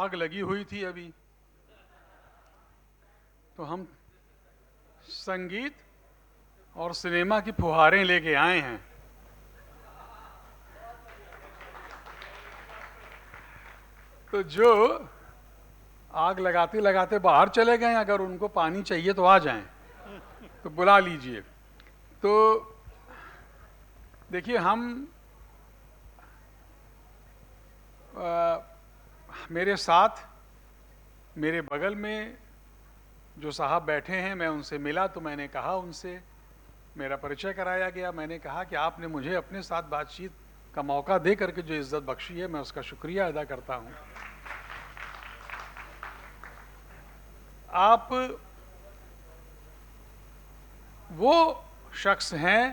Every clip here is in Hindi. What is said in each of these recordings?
आग लगी हुई थी अभी, तो हम संगीत और सिनेमा की फुहारें लेके आए हैं। तो जो आग लगाते लगाते बाहर चले गए, अगर उनको पानी चाहिए तो आ जाएं, तो बुला लीजिए। तो देखिए, हम मेरे साथ मेरे बगल में जो साहब बैठे हैं, मैं उनसे मिला तो मैंने कहा, उनसे मेरा परिचय कराया गया। मैंने कहा कि आपने मुझे अपने साथ बातचीत का मौका दे करके जो इज्जत बख्शी है, मैं उसका शुक्रिया अदा करता हूं। आप वो शख्स हैं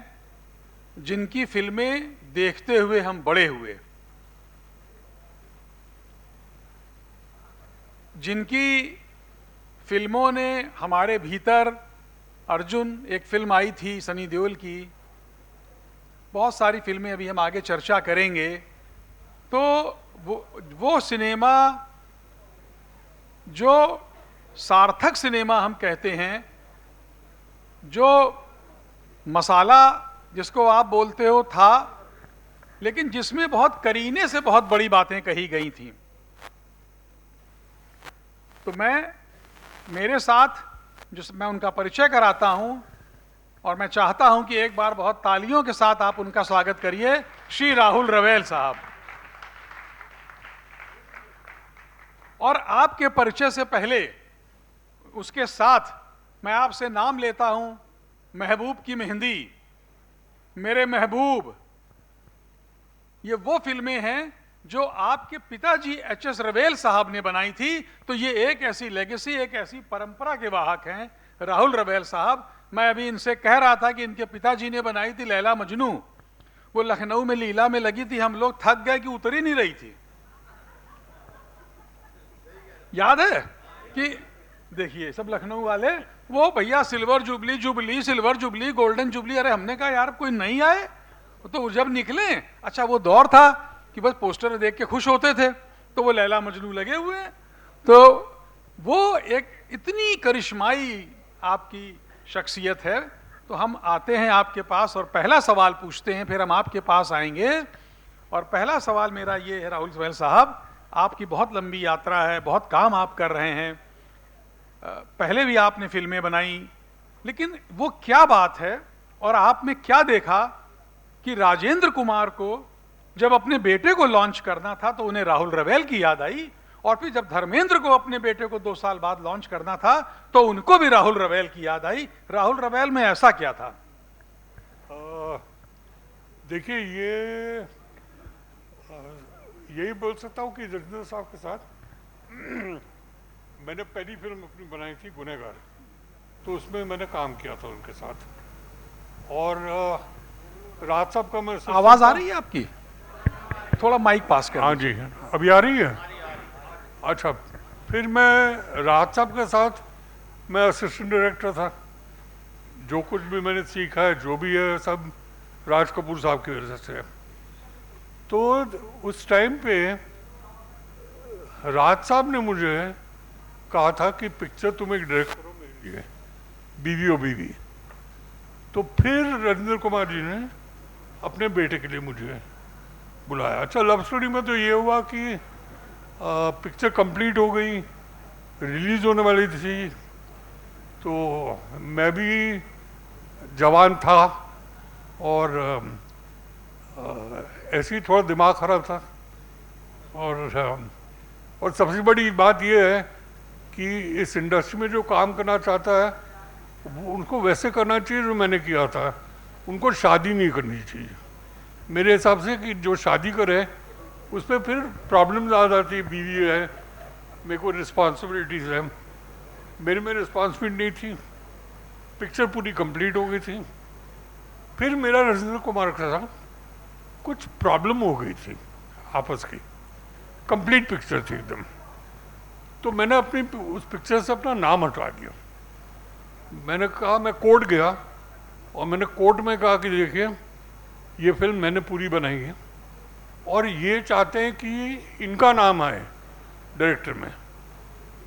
जिनकी फिल्में देखते हुए हम बड़े हुए, जिनकी फिल्मों ने हमारे भीतर, अर्जुन एक फिल्म आई थी सनी देओल की, बहुत सारी फिल्में अभी हम आगे चर्चा करेंगे। तो वो सिनेमा जो सार्थक सिनेमा हम कहते हैं, जो मसाला जिसको आप बोलते हो था, लेकिन जिसमें बहुत करीने से बहुत बड़ी बातें कही गई थी। तो मेरे साथ मैं उनका परिचय कराता हूं, और मैं चाहता हूं कि एक बार बहुत तालियों के साथ आप उनका स्वागत करिए, श्री राहुल रवेल साहब। और आपके परिचय से पहले, उसके साथ मैं आपसे नाम लेता हूं, महबूब की मेहंदी, मेरे महबूब। ये वो फिल्में हैं जो आपके पिताजी एच.एस. रवेल साहब ने बनाई थी। तो ये एक ऐसी लेगेसी, एक ऐसी परंपरा के वाहक हैं राहुल रवेल साहब। मैं अभी इनसे कह रहा था कि इनके पिताजी ने बनाई थी लैला मजनू, वो लखनऊ में लीला में लगी थी, हम लोग थक गए कि उतर ही नहीं रही थी। याद है कि देखिए सब लखनऊ वाले, वो भैया silver jubilee jubilee, silver jubilee, golden jubilee. अरे हमने कहा यार कोई नहीं आए, तो जब निकले, अच्छा वो दौर था कि बस पोस्टर देख के खुश होते थे, तो वो लैला मजनू लगे हुए हैं। तो वो एक इतनी करिश्माई आपकी शख्सियत है। तो हम आते हैं आपके पास और पहला सवाल पूछते हैं, फिर हम आपके पास आएंगे। और पहला सवाल मेरा ये है राहुल रवेल साहब, आपकी बहुत लंबी यात्रा है, बहुत काम आप कर रहे हैं, पहले भी आपने फिल्में बनाई, लेकिन वो क्या बात है और आप में क्या देखा कि राजेंद्र कुमार को जब अपने बेटे को लॉन्च करना था तो उन्हें राहुल रवेल की याद आई, और फिर जब धर्मेंद्र को अपने बेटे को 2 साल बाद लॉन्च करना था तो उनको भी राहुल रवेल की याद आई। राहुल रवेल में ऐसा क्या था? देखिए, यही बोल सकता हूँ कि राजेंद्र साहब के साथ मैंने पहली फिल्म अपनी बनाई थी गुनहगार, तो उसमें मैंने काम किया था उनके साथ। और राज साहब का मैं आवाज आ रही है आपकी? थोड़ा माइक पास कर। हाँ जी, अभी आ रही है? अच्छा, फिर मैं राज साहब के साथ मैं असिस्टेंट डायरेक्टर था। जो कुछ भी मैंने सीखा है, जो भी है, सब राज कपूर साहब की वजह से। तो उस टाइम पे राज साहब ने मुझे कहा था कि पिक्चर तुम एक डायरेक्ट करो मेरे लिए, बीवी ओ बीवी। तो फिर राजेंद्र कुमार जी ने अपने बेटे के लिए मुझे बुलाया। अच्छा, लव स्टोरी में तो ये हुआ कि पिक्चर कंप्लीट हो गई, रिलीज होने वाली थी, तो मैं भी जवान था और ऐसे ही थोड़ा दिमाग खराब था। और सबसे बड़ी बात यह है कि इस इंडस्ट्री में जो काम करना चाहता है वो उनको वैसे करना चाहिए जो मैंने किया था। उनको शादी नहीं करनी चाहिए मेरे हिसाब से, कि जो शादी करे उस पर फिर प्रॉब्लम ज़्यादा आती है। बीवी है, मेरे को रिस्पॉन्सिबिलिटीज़ है, मेरे में रिस्पॉन्सिबिलिटी नहीं थी। पिक्चर पूरी कंप्लीट हो गई थी। फिर मेरा राजेंद्र कुमार के साथ कुछ प्रॉब्लम हो गई थी आपस की, कंप्लीट पिक्चर थी एकदम। तो मैंने अपनी उस पिक्चर से अपना नाम हटवा दिया। मैंने कहा, मैं कोर्ट गया और मैंने कोर्ट में कहा कि देखिए ये फिल्म मैंने पूरी बनाई है और ये चाहते हैं कि इनका नाम आए, डायरेक्टर में।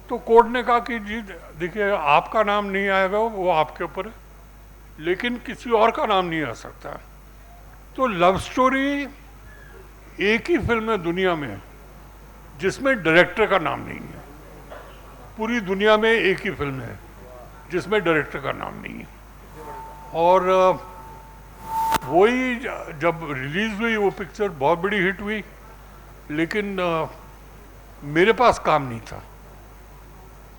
तो कोर्ट ने कहा कि जी देखिए आपका नाम नहीं आएगा, वो आपके ऊपर है, लेकिन किसी और का नाम नहीं आ सकता। तो लव स्टोरी एक ही फिल्म है दुनिया में जिसमें डायरेक्टर का नाम नहीं है। पूरी दुनिया में एक ही फिल्म है जिसमें डायरेक्टर का नाम नहीं है। और वही जब रिलीज हुई वो पिक्चर बहुत बड़ी हिट हुई, लेकिन मेरे पास काम नहीं था।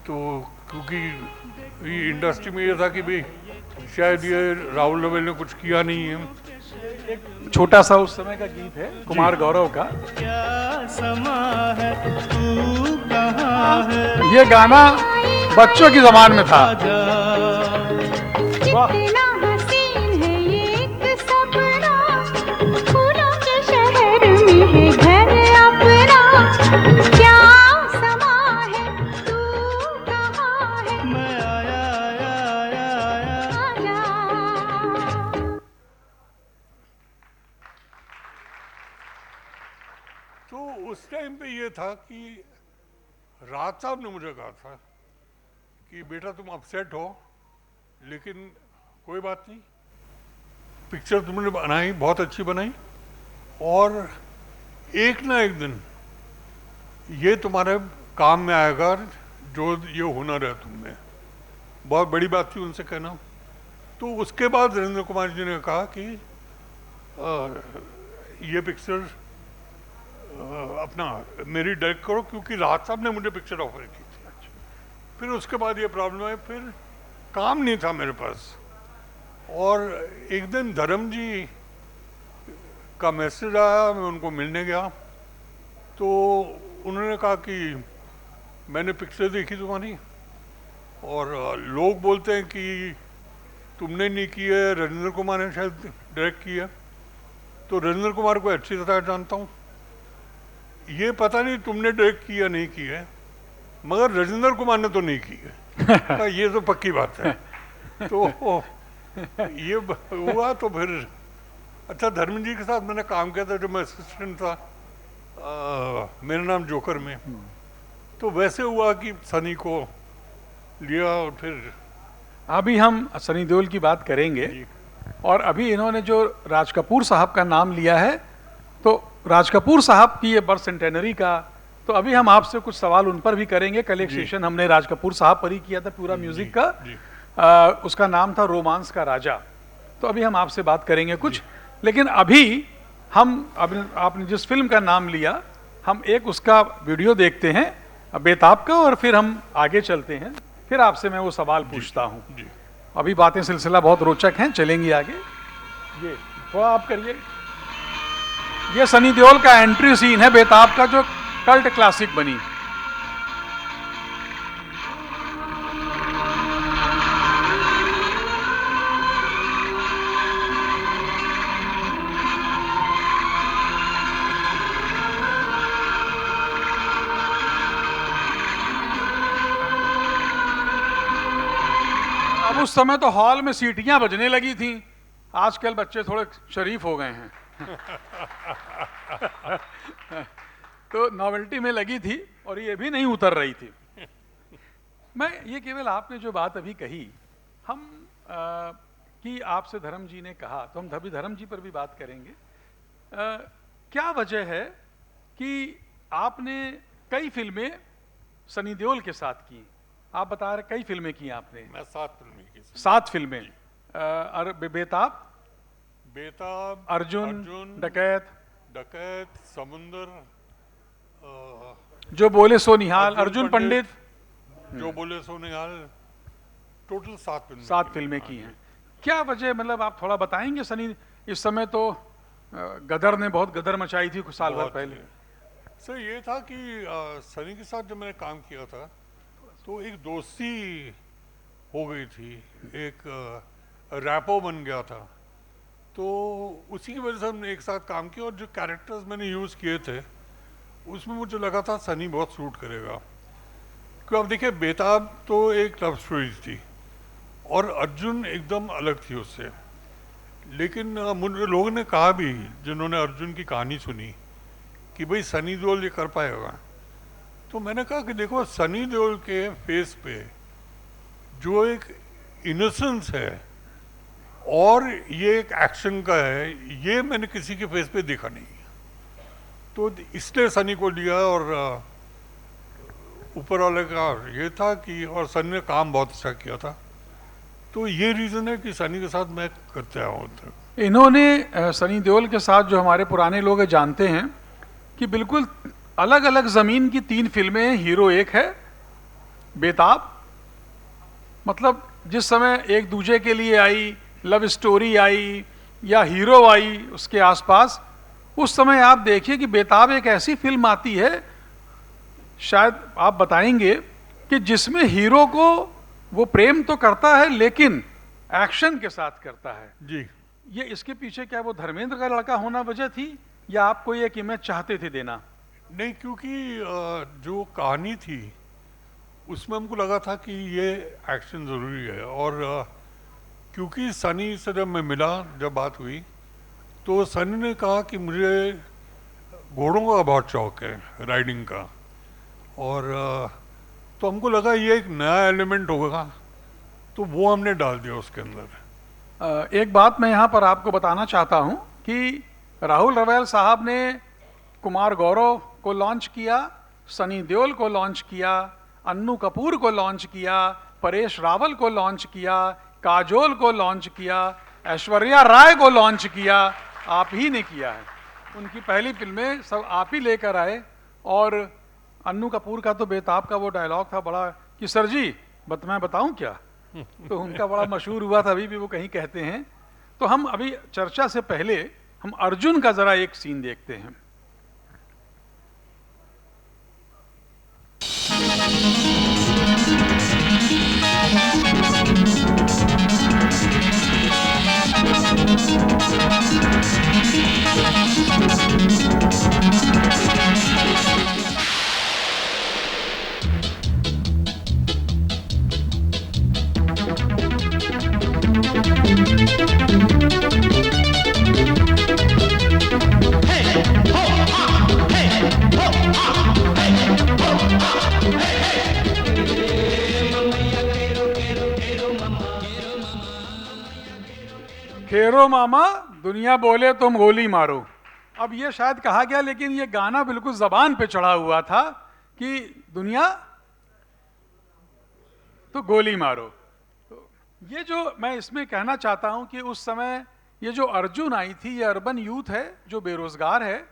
तो क्योंकि ये इंडस्ट्री में ये था कि भाई शायद ये राहुल नवेल ने कुछ किया नहीं है। छोटा सा उस समय का गीत है कुमार गौरव का। क्या समा है तू कहाँ है, ये गाना बच्चों की जबान में था। वाह। कितना हसीन है ये एक सपना, फूलों के शहर में है घर अपना। क्या समा है तू कहाँ है, मैं आया आया आया आया। आजा। तो उस टाइम पे ये था कि राज साहब ने मुझे कहा था कि बेटा तुम अपसेट हो, लेकिन कोई बात नहीं, पिक्चर तुमने बनाई, बहुत अच्छी बनाई, और एक ना एक दिन ये तुम्हारे काम में आएगा जो ये हुनर है तुम में। बहुत बड़ी बात थी उनसे कहना। तो उसके बाद नरेंद्र कुमार जी ने कहा कि ये पिक्चर अपना मेरी डायरेक्ट करो, क्योंकि राज साहब ने मुझे पिक्चर ऑफर की थी। फिर उसके बाद ये प्रॉब्लम है, फिर काम नहीं था मेरे पास। और एक दिन धर्म जी का मैसेज आया, मैं उनको मिलने गया, तो उन्होंने कहा कि मैंने पिक्चर देखी तुम्हारी और लोग बोलते हैं कि तुमने नहीं की है, राजेंद्र कुमार ने शायद डायरेक्ट की है। तो राजेंद्र कुमार को अच्छी तरह जानता हूँ, ये पता नहीं तुमने डायरेक्ट की या नहीं की है, मगर राजेंद्र कुमार ने तो नहीं की है। ये तो पक्की बात है। तो ये हुआ। तो फिर अच्छा, धर्म जी के साथ मैंने काम किया था जब मैं असिस्टेंट था मेरा नाम जोकर में। तो वैसे हुआ कि सनी को लिया, और फिर अभी हम सनी देओल की बात करेंगे, और अभी इन्होंने जो राज कपूर साहब का नाम लिया है, तो राज कपूर साहब की ये बर्थ सेंटेनरी का, तो अभी हम आपसे कुछ सवाल उन पर भी करेंगे। कल एक सेशन हमने राज कपूर साहब पर ही किया था पूरा म्यूजिक का। उसका नाम था रोमांस का राजा। तो अभी हम आपसे बात करेंगे कुछ, लेकिन अभी हम आपने जिस फिल्म का नाम लिया, हम एक उसका वीडियो देखते हैं बेताब का, और फिर हम आगे चलते हैं, फिर आपसे मैं वो सवाल पूछता हूँ। अभी बातें सिलसिला बहुत रोचक हैं, चलेंगी आगे। ये थोड़ा आप करिए। ये सनी देओल का एंट्री सीन है बेताब का, जो कल्ट क्लासिक बनी। अब उस समय तो हॉल में सीटियां बजने लगी थी, आजकल बच्चे थोड़े शरीफ हो गए हैं। तो नॉवेल्टी में लगी थी और ये भी नहीं उतर रही थी। मैं ये केवल आपने जो बात अभी कही, हम कि आपसे धर्म जी ने कहा, तो हम अभी धर्म जी पर भी बात करेंगे। क्या वजह है कि आपने कई फिल्में सनी देओल के साथ की? आप बता रहे कई फिल्में की आपने। मैं 7 फिल्में की। 7 फिल्में। बेताब, बेताब, अर्जुन, डकैत, डकैत, समुंदर, जो बोले सो निहाल, अर्जुन पंडित, जो बोले सो निहाल, टोटल 7 फिल्में। 7 फिल्में की हैं। क्या वजह, मतलब आप थोड़ा बताएंगे? सनी इस समय तो गदर ने बहुत गदर मचाई थी कुछ साल भर पहले। सर ये था कि सनी के साथ जब मैंने काम किया था तो एक दोस्ती हो गई थी, एक रैपो बन गया था। तो उसी की वजह से हमने एक साथ काम किया, और जो कैरेक्टर्स मैंने यूज़ किए थे उसमें मुझे लगा था सनी बहुत सूट करेगा। क्योंकि अब देखिए बेताब तो एक लव स्टोरी थी और अर्जुन एकदम अलग थी उससे। लेकिन मुझे लोगों ने कहा भी, जिन्होंने अर्जुन की कहानी सुनी, कि भाई सनी देओल ये कर पाएगा। तो मैंने कहा कि देखो सनी देओल के फेस पे जो एक इनोसेंस है और ये एक एक्शन का है, ये मैंने किसी के फेस पे देखा नहीं। तो इसलिए सनी को लिया, और ऊपर वाले का ये था कि, और सनी ने काम बहुत अच्छा किया था, तो ये रीज़न है कि सनी के साथ मैं करते आया हूँ तक। इन्होंने सनी देओल के साथ, जो हमारे पुराने लोग हैं जानते हैं कि बिल्कुल अलग अलग ज़मीन की 3 फिल्में हैं। हीरो एक है बेताब, मतलब जिस समय एक दूजे के लिए आई, लव स्टोरी आई या हीरो आई उसके आसपास, उस समय आप देखिए कि बेताब एक ऐसी फिल्म आती है, शायद आप बताएंगे, कि जिसमें हीरो को वो प्रेम तो करता है लेकिन एक्शन के साथ करता है। जी, ये इसके पीछे क्या वो धर्मेंद्र का लड़का होना वजह थी, या आपको ये इमेज चाहते थे देना? नहीं, क्योंकि जो कहानी थी उसमें हमको लगा था कि ये एक्शन ज़रूरी है, और क्योंकि सनी से जब मैं मिला, जब बात हुई, तो सनी ने कहा कि मुझे घोड़ों का बहुत शौक है, राइडिंग का, और तो हमको लगा ये एक नया एलिमेंट होगा, तो वो हमने डाल दिया उसके अंदर। एक बात मैं यहाँ पर आपको बताना चाहता हूँ कि राहुल रवैल साहब ने कुमार गौरव को लॉन्च किया, सनी देओल को लॉन्च किया, अन्नू कपूर को लॉन्च किया, परेश रावल को लॉन्च किया, काजोल को लॉन्च किया, ऐश्वर्या राय को लॉन्च किया, आप ही ने किया है। उनकी पहली फिल्में सब आप ही लेकर आए। और अन्नू कपूर का तो बेताब का वो डायलॉग था बड़ा कि सर जी मैं बताऊं क्या, तो उनका बड़ा मशहूर हुआ था, अभी भी वो कहीं कहते हैं। तो हम अभी चर्चा से पहले हम अर्जुन का जरा एक सीन देखते हैं। खेरो मामा दुनिया बोले तुम गोली मारो। अब ये शायद कहा गया, लेकिन ये गाना बिल्कुल जबान पे चढ़ा हुआ था कि दुनिया तो गोली मारो। तो ये जो मैं इसमें कहना चाहता हूं कि उस समय ये जो अर्जुन आई थी, ये अर्बन यूथ है जो बेरोजगार है,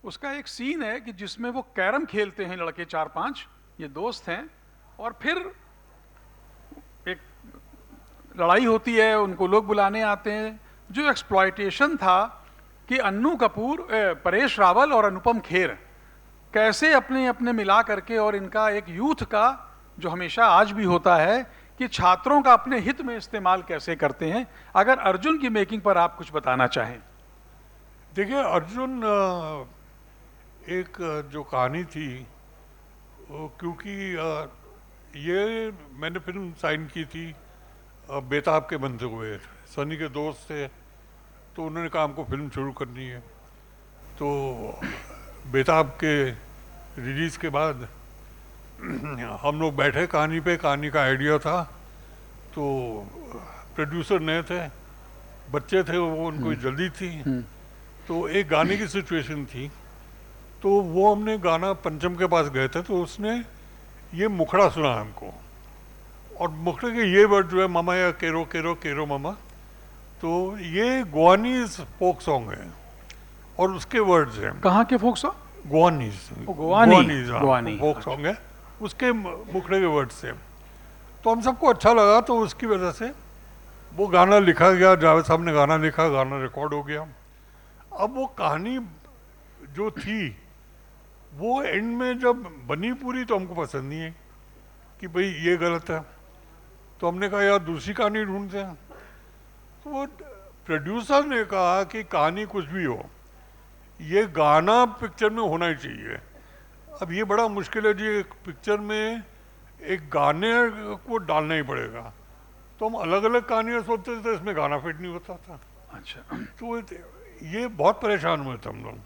उसका एक सीन है कि जिसमें वो कैरम खेलते हैं लड़के 4-5, ये दोस्त हैं, और फिर एक लड़ाई होती है, उनको लोग बुलाने आते हैं। जो एक्सप्लॉयटेशन था कि अन्नू कपूर, परेश रावल और अनुपम खेर कैसे अपने अपने मिला करके, और इनका एक यूथ का जो हमेशा आज भी होता है कि छात्रों का अपने हित में इस्तेमाल कैसे करते हैं। अगर अर्जुन की मेकिंग पर आप कुछ बताना चाहें। देखिए, अर्जुन एक जो कहानी थी, क्योंकि ये मैंने फिल्म साइन की थी बेताब के बनते हुए, सनी के दोस्त थे, तो उन्होंने कहा हमको फिल्म शुरू करनी है। तो बेताब के रिलीज़ के बाद हम लोग बैठे कहानी पे, कहानी का आइडिया था, तो प्रोड्यूसर नए थे, बच्चे थे वो, उनको जल्दी थी, तो एक गाने की सिचुएशन थी, तो वो हमने गाना पंचम के पास गए थे, तो उसने ये मुखड़ा सुना हमको, और मुखड़े के ये वर्ड जो है मामा या केरो केरो केरो मामा, तो ये गोवानीज फोक सॉन्ग है और उसके वर्ड्स हैं। कहाँ के फोक सॉन्ग? गोवानीज, गोवानी फोक सॉन्ग है, उसके मुखड़े के वर्ड्स से। तो हम सबको अच्छा लगा, तो उसकी वजह से वो गाना लिखा गया, जावेद साहब ने गाना लिखा, गाना रिकॉर्ड हो गया। अब वो कहानी जो थी वो एंड में जब बनी पूरी, तो हमको पसंद नहीं है कि भाई ये गलत है, तो हमने कहा यार दूसरी कहानी ढूंढते हैं। तो वो प्रोड्यूसर ने कहा कि कहानी कुछ भी हो, ये गाना पिक्चर में होना ही चाहिए। अब ये बड़ा मुश्किल है जी, एक पिक्चर में एक गाने को डालना ही पड़ेगा, तो हम अलग अलग कहानियाँ सोचते थे, तो इसमें गाना फिट नहीं होता था। अच्छा, तो ये बहुत परेशान हुए थे हम लोग।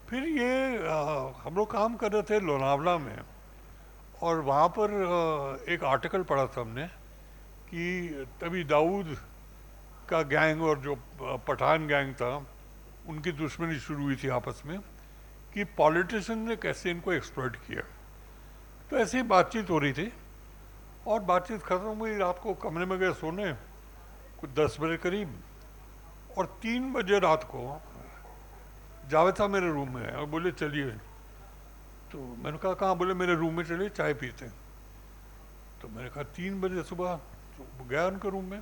फिर ये हम लोग काम कर रहे थे लोनावला में, और वहाँ पर एक आर्टिकल पढ़ा था हमने कि तभी दाऊद का गैंग और जो पठान गैंग था उनकी दुश्मनी शुरू हुई थी आपस में, कि पॉलिटिशियन ने कैसे इनको एक्सप्लॉइट किया। तो ऐसे ही बातचीत हो रही थी, और बातचीत खत्म हुई, रात को कमरे में गए सोने कुछ 10 बजे करीब, और 3 बजे रात को जावेद साहब मेरे रूम में है और बोले चलिए। तो मैंने कहा कहाँ? बोले मेरे रूम में चलिए चाय पीते हैं। तो मैंने कहा 3 बजे सुबह, तो गया उनके रूम में।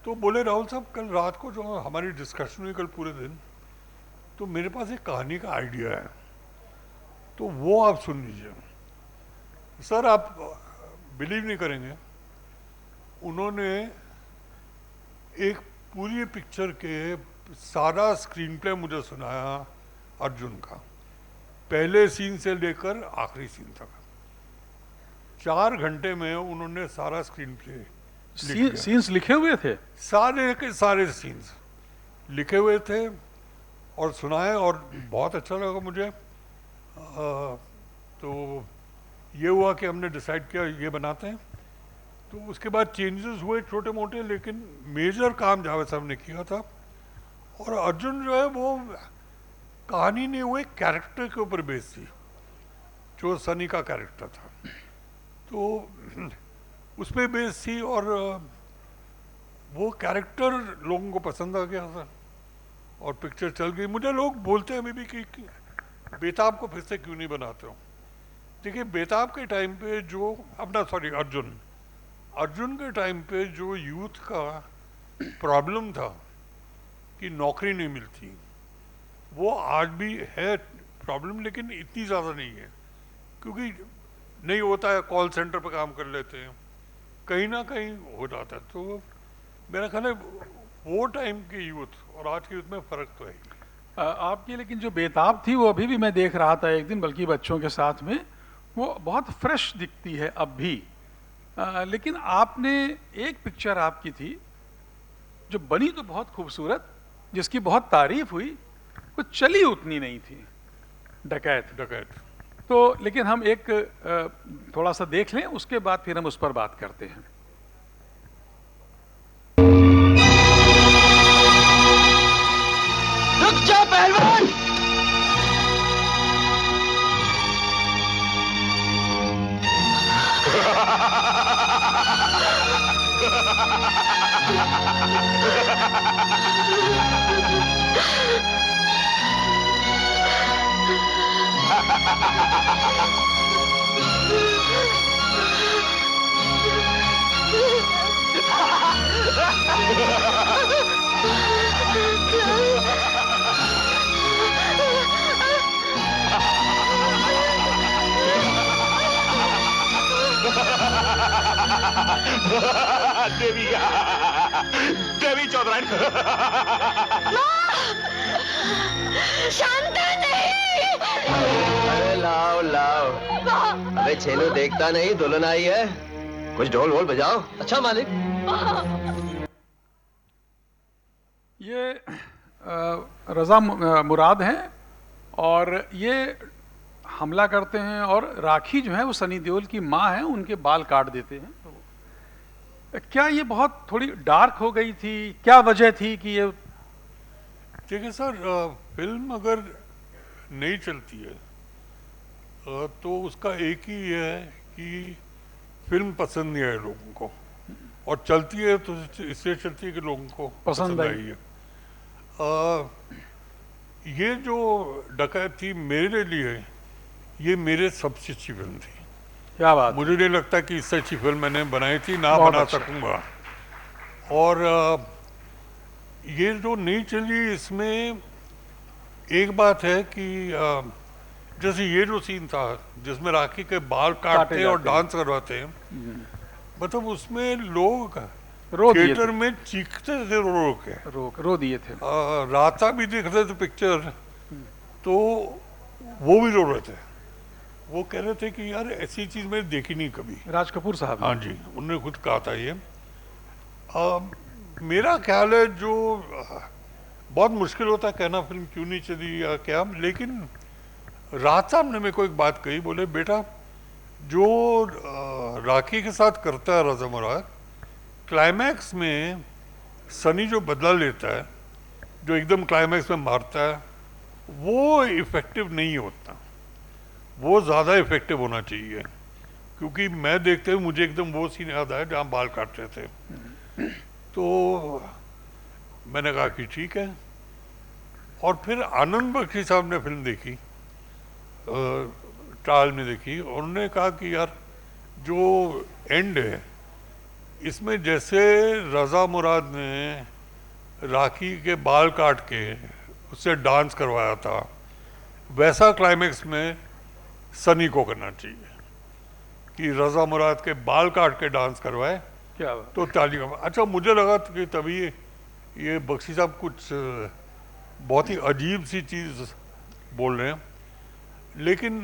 तो बोले राहुल साहब कल रात को जो हमारी डिस्कशन हुई कल पूरे दिन, तो मेरे पास एक कहानी का आइडिया है, तो वो आप सुन लीजिए। सर आप बिलीव नहीं करेंगे, उन्होंने एक पूरी पिक्चर के सारा स्क्रीन प्ले मुझे सुनाया अर्जुन का, पहले सीन से लेकर आखिरी सीन तक। 4 घंटे में उन्होंने सारा स्क्रीन प्ले सीन्स लिखे हुए थे, सारे के सारे सीन्स लिखे हुए थे और सुनाए, और बहुत अच्छा लगा मुझे। तो ये हुआ कि हमने डिसाइड किया ये बनाते हैं। तो उसके बाद चेंजेस हुए छोटे मोटे, लेकिन मेजर काम जावेद साहब ने किया था। और अर्जुन जो है वो कहानी नहीं, वो एक कैरेक्टर के ऊपर बेस्ड थी, जो सनी का कैरेक्टर था, तो उस पर बेस्ड थी। और वो कैरेक्टर लोगों को पसंद आ गया था और पिक्चर चल गई। मुझे लोग बोलते हैं अभी भी कि बेताब को फिर से क्यों नहीं बनाते हो। देखिए बेताब के टाइम पे जो अपना अर्जुन के टाइम पे जो यूथ का प्रॉब्लम था कि नौकरी नहीं मिलती, वो आज भी है प्रॉब्लम, लेकिन इतनी ज़्यादा नहीं है, क्योंकि नहीं होता है, कॉल सेंटर पे काम कर लेते हैं, कहीं ना कहीं हो जाता है। तो मेरा ख्याल है वो टाइम के यूथ और आज के यूथ में फ़र्क तो है। आपकी लेकिन जो बेताब थी वो अभी भी मैं देख रहा था एक दिन, बल्कि बच्चों के साथ में, वो बहुत फ्रेश दिखती है अब भी। लेकिन आपने एक पिक्चर आपकी थी जो बनी तो बहुत खूबसूरत, जिसकी बहुत तारीफ हुई, कुछ चली उतनी नहीं थी, डकैत। तो लेकिन हम एक थोड़ा सा देख लें, उसके बाद फिर हम उस पर बात करते हैं। रुक जा पहलवान! देवी चौधरानी। शांत नहीं। अरे लाओ लाओ। अबे छेलू देखता नहीं, दुल्हन आई है, कुछ ढोल वोल बजाओ। अच्छा मालिक। ये रजा मुराद हैं और ये हमला करते हैं, और राखी जो है वो सनी देओल की माँ है, उनके बाल काट देते हैं। तो क्या ये बहुत थोड़ी डार्क हो गई थी? क्या वजह थी कि ये? देखिए सर, फिल्म अगर नहीं चलती है तो उसका एक ही ये है कि फिल्म पसंद नहीं आए लोगों को, और चलती है तो इसलिए चलती है कि लोगों को पसंद आई है। ये जो डकैत थी मेरे लिए, ये मेरे सबसे अच्छी फिल्म थी। क्या बात! मुझे नहीं लगता कि इससे अच्छी फिल्म मैंने बनाई थी, ना बहुत बना अच्छा। सकूंगा। और ये जो नहीं चली, इसमें एक बात है कि जैसे ये जो सीन था जिसमें राखी के बाल काटते हैं और जाते हैं। डांस करवाते हैं, मतलब उसमें लोग रो दिए थिएटर थे। में चीखते थे रो दिए थे। राता भी देख रहे थे पिक्चर, तो वो भी रो रहे थे। वो कह रहे थे कि यार ऐसी चीज मैंने देखी नहीं कभी। राज कपूर साहब। हाँ जी, उन्होंने खुद कहा था ये। मेरा ख्याल है जो बहुत मुश्किल होता है कहना फिल्म क्यों नहीं चली या क्या, लेकिन राहत साहब ने मेरे को एक बात कही, बोले बेटा जो राखी के साथ करता है रज़ा मुराद, क्लाइमैक्स में सनी जो बदला लेता है, जो एकदम क्लाइमैक्स में मारता है, वो इफेक्टिव नहीं होता, वो ज़्यादा इफेक्टिव होना चाहिए। क्योंकि मैं देखते हुए मुझे एकदम वो सीन याद आया जहाँ बाल काट रहे थे, तो मैंने कहा कि ठीक है। और फिर आनंद बख्शी साहब ने फिल्म देखी, ट्रायल में देखी, और उन्होंने कहा कि यार जो एंड है इसमें जैसे रज़ा मुराद ने राखी के बाल काट के उससे डांस करवाया था, वैसा क्लाइमेक्स में सनी को करना चाहिए कि रज़ा मुराद के बाल काट के डांस करवाए क्या बात। तो ताली का। अच्छा, मुझे लगा कि तभी ये बख्शी साहब कुछ बहुत ही अजीब सी चीज़ बोल रहे हैं, लेकिन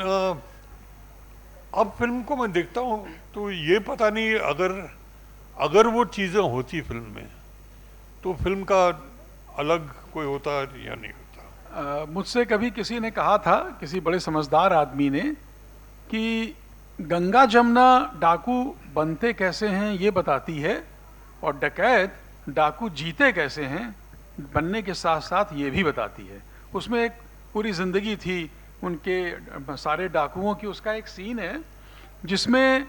अब फिल्म को मैं देखता हूँ तो ये पता नहीं अगर वो चीज़ें होती फिल्म में तो फिल्म का अलग कोई होता या नहीं होता। मुझसे कभी किसी ने कहा था, किसी बड़े समझदार आदमी ने, कि गंगा जमुना डाकू बनते कैसे हैं ये बताती है, और डकैत डाकू जीते कैसे हैं बनने के साथ साथ ये भी बताती है। उसमें एक पूरी ज़िंदगी थी उनके सारे डाकुओं की। उसका एक सीन है जिसमें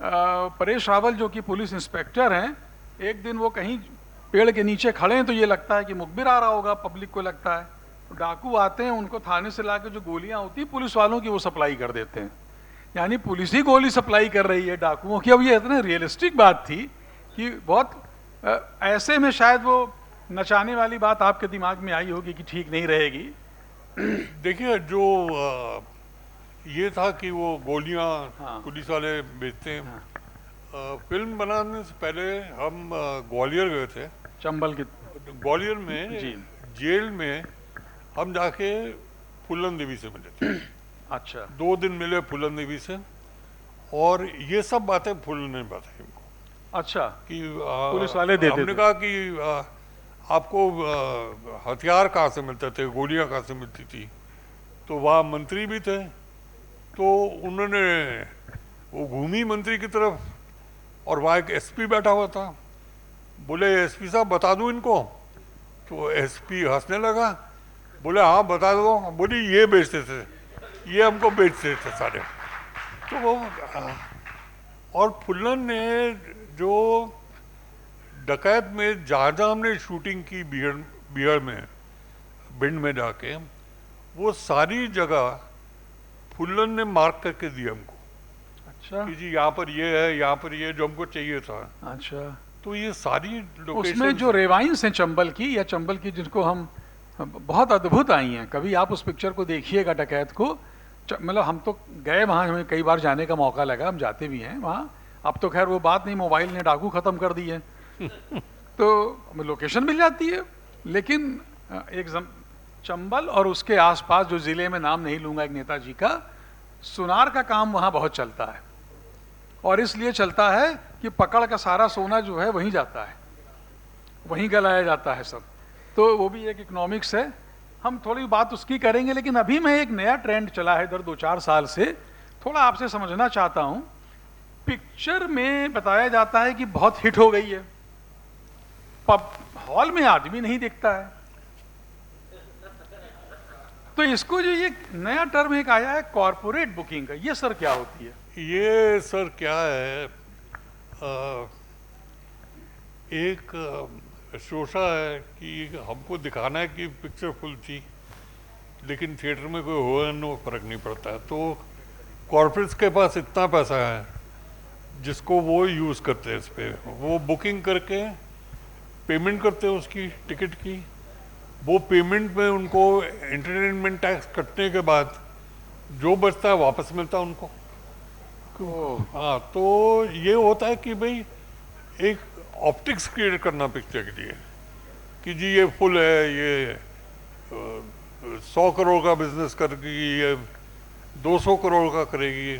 परेश रावल जो कि पुलिस इंस्पेक्टर हैं, एक दिन वो कहीं पेड़ के नीचे खड़े हैं तो ये लगता है कि मुखबिर आ रहा होगा, पब्लिक को लगता है, तो डाकू आते हैं, उनको थाने से लाके जो गोलियां होती हैं पुलिस वालों की वो सप्लाई कर देते हैं। यानी पुलिस ही गोली सप्लाई कर रही है डाकुओं की। अब ये इतने रियलिस्टिक बात थी कि बहुत ऐसे में शायद वो नचाने वाली बात आपके दिमाग में आई होगी कि ठीक नहीं रहेगी। देखिए, जो ये था कि वो गोलियां हाँ। पुलिस वाले बेचते हैं। फिल्म बनाने से पहले हम ग्वालियर गए थे। चंबल की ग्वालियर में जी। जेल में हम जाके फूलन देवी से मिले थे। अच्छा। 2 दिन मिले फूलन देवी से, और ये सब बातें फूलन ने बताई हमको अच्छा। कि पुलिस वाले देते हमने थे। कहा कि आपको हथियार कहाँ से मिलते थे, गोलियां कहाँ से मिलती थी। तो वहाँ मंत्री भी थे, तो उन्होंने वो घूमी मंत्री की तरफ, और वहाँ एक एसपी बैठा हुआ था। बोले एसपी साहब बता दूँ इनको? तो एसपी हंसने लगा, बोले हाँ बता दो। बोली ये बेचते थे, ये हमको बेचते थे सारे। तो वो और फुल्लन ने जो डकैत में जहाँ हमने शूटिंग की बिहार में, भिंड में जाके, वो सारी जगह फुल्लन ने मार्क करके दिया हमको अच्छा। कि जी यहाँ पर ये है, यहाँ पर ये, जो हमको चाहिए था। अच्छा। तो ये सारी लोकेशन उसमें जो रेवाइंस हैं चंबल की, या चंबल की जिनको हम बहुत अद्भुत आई हैं। कभी आप उस पिक्चर को देखिएगा डकैत को। मतलब हम तो गए वहाँ, हमें कई बार जाने का मौका लगा, हम जाते भी हैं वहाँ। अब तो खैर वो बात नहीं, मोबाइल ने डाकू ख़त्म कर दी है तो हमें लोकेशन मिल जाती है। लेकिन एक चंबल और उसके आसपास जो ज़िले में नाम नहीं लूँगा, एक नेताजी का, सुनार का काम वहाँ बहुत चलता है। और इसलिए चलता है कि पकड़ का सारा सोना जो है वहीं जाता है, वहीं गलाया जाता है सब। तो वो भी एक इकोनॉमिक्स है। हम थोड़ी बात उसकी करेंगे, लेकिन अभी मैं एक नया ट्रेंड चला है इधर 2-4 साल से, थोड़ा आपसे समझना चाहता हूँ। पिक्चर में बताया जाता है कि बहुत हिट हो गई है, पब हॉल में आदमी नहीं दिखता है। तो इसको जो ये नया टर्म एक आया है कॉर्पोरेट बुकिंग का, ये सर क्या होती है? ये सर क्या है, एक शोषा है कि हमको दिखाना है कि पिक्चर फुल थी, लेकिन थिएटर में कोई हो न फर्क नहीं पड़ता है। तो कॉर्पोरेट्स के पास इतना पैसा है जिसको वो यूज़ करते हैं, इस पर वो बुकिंग करके पेमेंट करते हैं उसकी टिकट की। वो पेमेंट में उनको एंटरटेनमेंट टैक्स कटने के बाद जो बचता है वापस मिलता है उनको। हाँ, तो ये होता है कि भाई एक ऑप्टिक्स क्रिएट करना पिक्चर के लिए कि जी ये फुल है, ये 100 करोड़ का बिजनेस करेगी, ये 200 करोड़ का करेगी,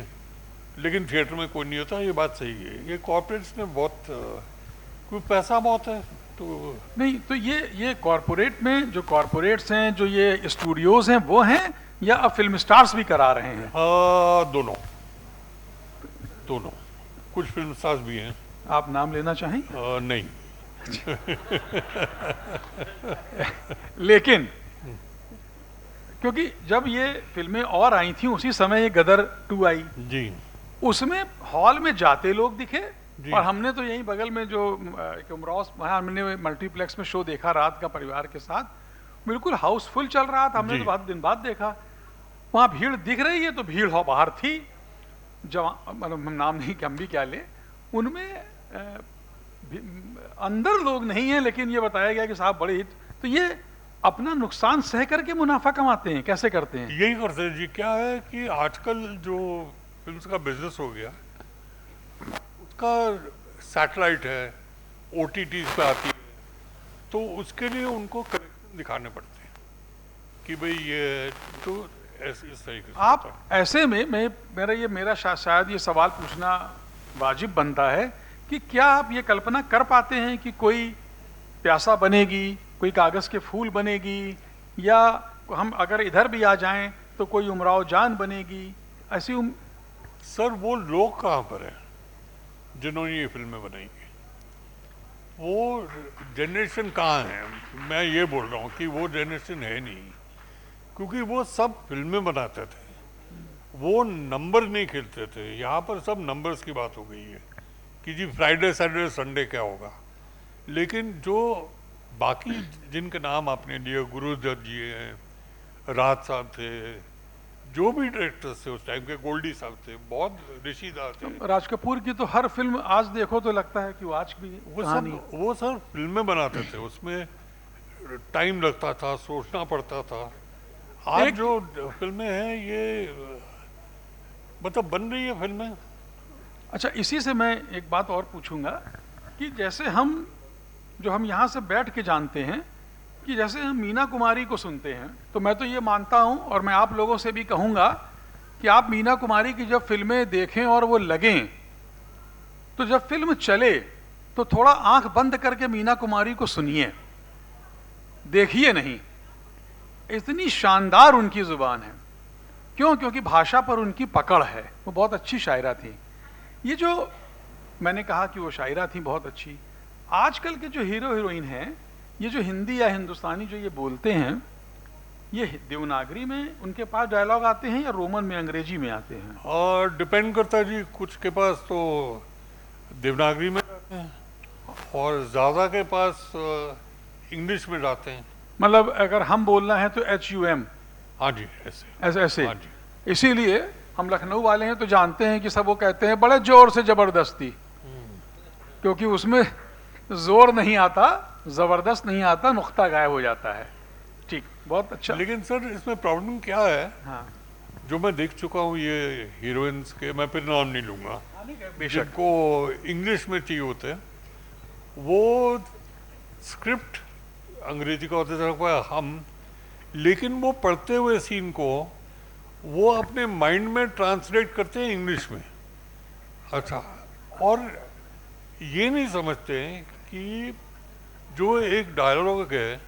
लेकिन थिएटर में कोई नहीं होता। ये बात सही है। ये कॉर्पोरेट्स ने बहुत, क्योंकि पैसा बहुत है, तो नहीं तो ये कॉरपोरेट में जो कॉरपोरेट्स हैं, जो ये स्टूडियोज हैं, वो हैं या अब फिल्म स्टार्स भी करा रहे हैं? दोनों दोनों, कुछ फिल्म स्टार्स भी हैं। आप नाम लेना चाहें? नहीं। लेकिन क्योंकि जब ये फिल्में और आई थी उसी समय ये गदर 2 आई, जी उसमें हॉल में जाते लोग दिखे। जी। और हमने तो यहीं बगल में जो एक उमराव, वहाँ हमने मल्टीप्लेक्स में शो देखा रात का परिवार के साथ, बिल्कुल हाउसफुल चल रहा था। हमने जी। तो बहुत दिन बाद देखा। वहाँ भीड़ दिख रही है तो भीड़ हो बाहर थी। जवान, मतलब हम नाम नहीं कि हम भी क्या ले, उनमें अंदर लोग नहीं है, लेकिन ये बताया गया कि साहब बड़े हिट। तो ये अपना नुकसान सह करके मुनाफा कमाते हैं, कैसे करते हैं? यही करते हैं जी। क्या है कि आजकल जो फिल्म का बिजनेस हो गया, उसका सैटेलाइट है, OTT पे आती है, तो उसके लिए उनको कनेक्शन दिखाने पड़ते हैं कि भाई ये तो इस तरीके से आप होता है। ऐसे में मेरा शायद ये सवाल पूछना वाजिब बनता है कि क्या आप ये कल्पना कर पाते हैं कि कोई प्यासा बनेगी, कोई कागज के फूल बनेगी, या हम अगर इधर भी आ जाएं तो कोई उमराव जान बनेगी? ऐसी सर वो लोग कहाँ पर हैं जिन्होंने ये फिल्में बनाई हैं? वो जनरेशन कहाँ है? मैं ये बोल रहा हूँ कि वो जनरेशन है नहीं, क्योंकि वो सब फिल्में बनाते थे, वो नंबर नहीं खेलते थे। यहाँ पर सब नंबर्स की बात हो गई है कि जी फ्राइडे सैटरडे संडे क्या होगा। लेकिन जो बाकी जिनके नाम आपने लिए, गुरुदत्त जी हैं, राज साहब थे, जो भी डायरेक्टर्स थे उस टाइम के, गोल्डी साहब थे, बहुत ऋषिदार थे, राज कपूर की तो हर फिल्म आज देखो तो लगता है कि वो आज भी कहानी। वो सब फिल्में बनाते थे, उसमें टाइम लगता था, सोचना पड़ता था। आज जो फिल्में हैं ये मतलब बन रही है फिल्में। अच्छा, इसी से मैं एक बात और पूछूंगा कि जैसे हम यहाँ से बैठ के जानते हैं कि जैसे हम मीना कुमारी को सुनते हैं, तो मैं तो ये मानता हूं और मैं आप लोगों से भी कहूंगा कि आप मीना कुमारी की जब फिल्में देखें और वो लगें, तो जब फिल्म चले तो थोड़ा आंख बंद करके मीना कुमारी को सुनिए, देखिए नहीं। इतनी शानदार उनकी जुबान है। क्यों? क्योंकि भाषा पर उनकी पकड़ है। वो बहुत अच्छी शायरा थी। ये जो मैंने कहा कि वो शायरा थी बहुत अच्छी। आजकल के जो हीरो हीरोइन हैं, ये जो हिंदी या हिंदुस्तानी जो ये बोलते हैं, ये देवनागरी में उनके पास डायलॉग आते हैं या रोमन में, अंग्रेजी में आते हैं? और डिपेंड करता है जी। कुछ के पास तो देवनागरी में जाते हैं और ज़्यादा के पास इंग्लिश में जाते हैं। मतलब अगर हम बोलना है तो HUM, हाँ जी, ऐसे। ऐसे। हाँ जी। इसीलिए हम लखनऊ वाले हैं तो जानते हैं कि सब वो कहते हैं बड़े जोर से जबरदस्ती, क्योंकि उसमें जोर नहीं आता, जबरदस्त नहीं आता, नुक्ता गायब हो जाता है। ठीक, बहुत अच्छा। लेकिन सर इसमें प्रॉब्लम क्या है, हाँ, जो मैं देख चुका हूँ ये हीरोइंस के, मैं फिर नाम नहीं लूँगा, बेशक। जिनको इंग्लिश में चाहिए होते हैं, वो स्क्रिप्ट अंग्रेजी का होता था हम, लेकिन वो पढ़ते हुए सीन को वो अपने माइंड में ट्रांसलेट करते हैं इंग्लिश में। अच्छा, और ये नहीं समझते कि जो एक डायलॉग है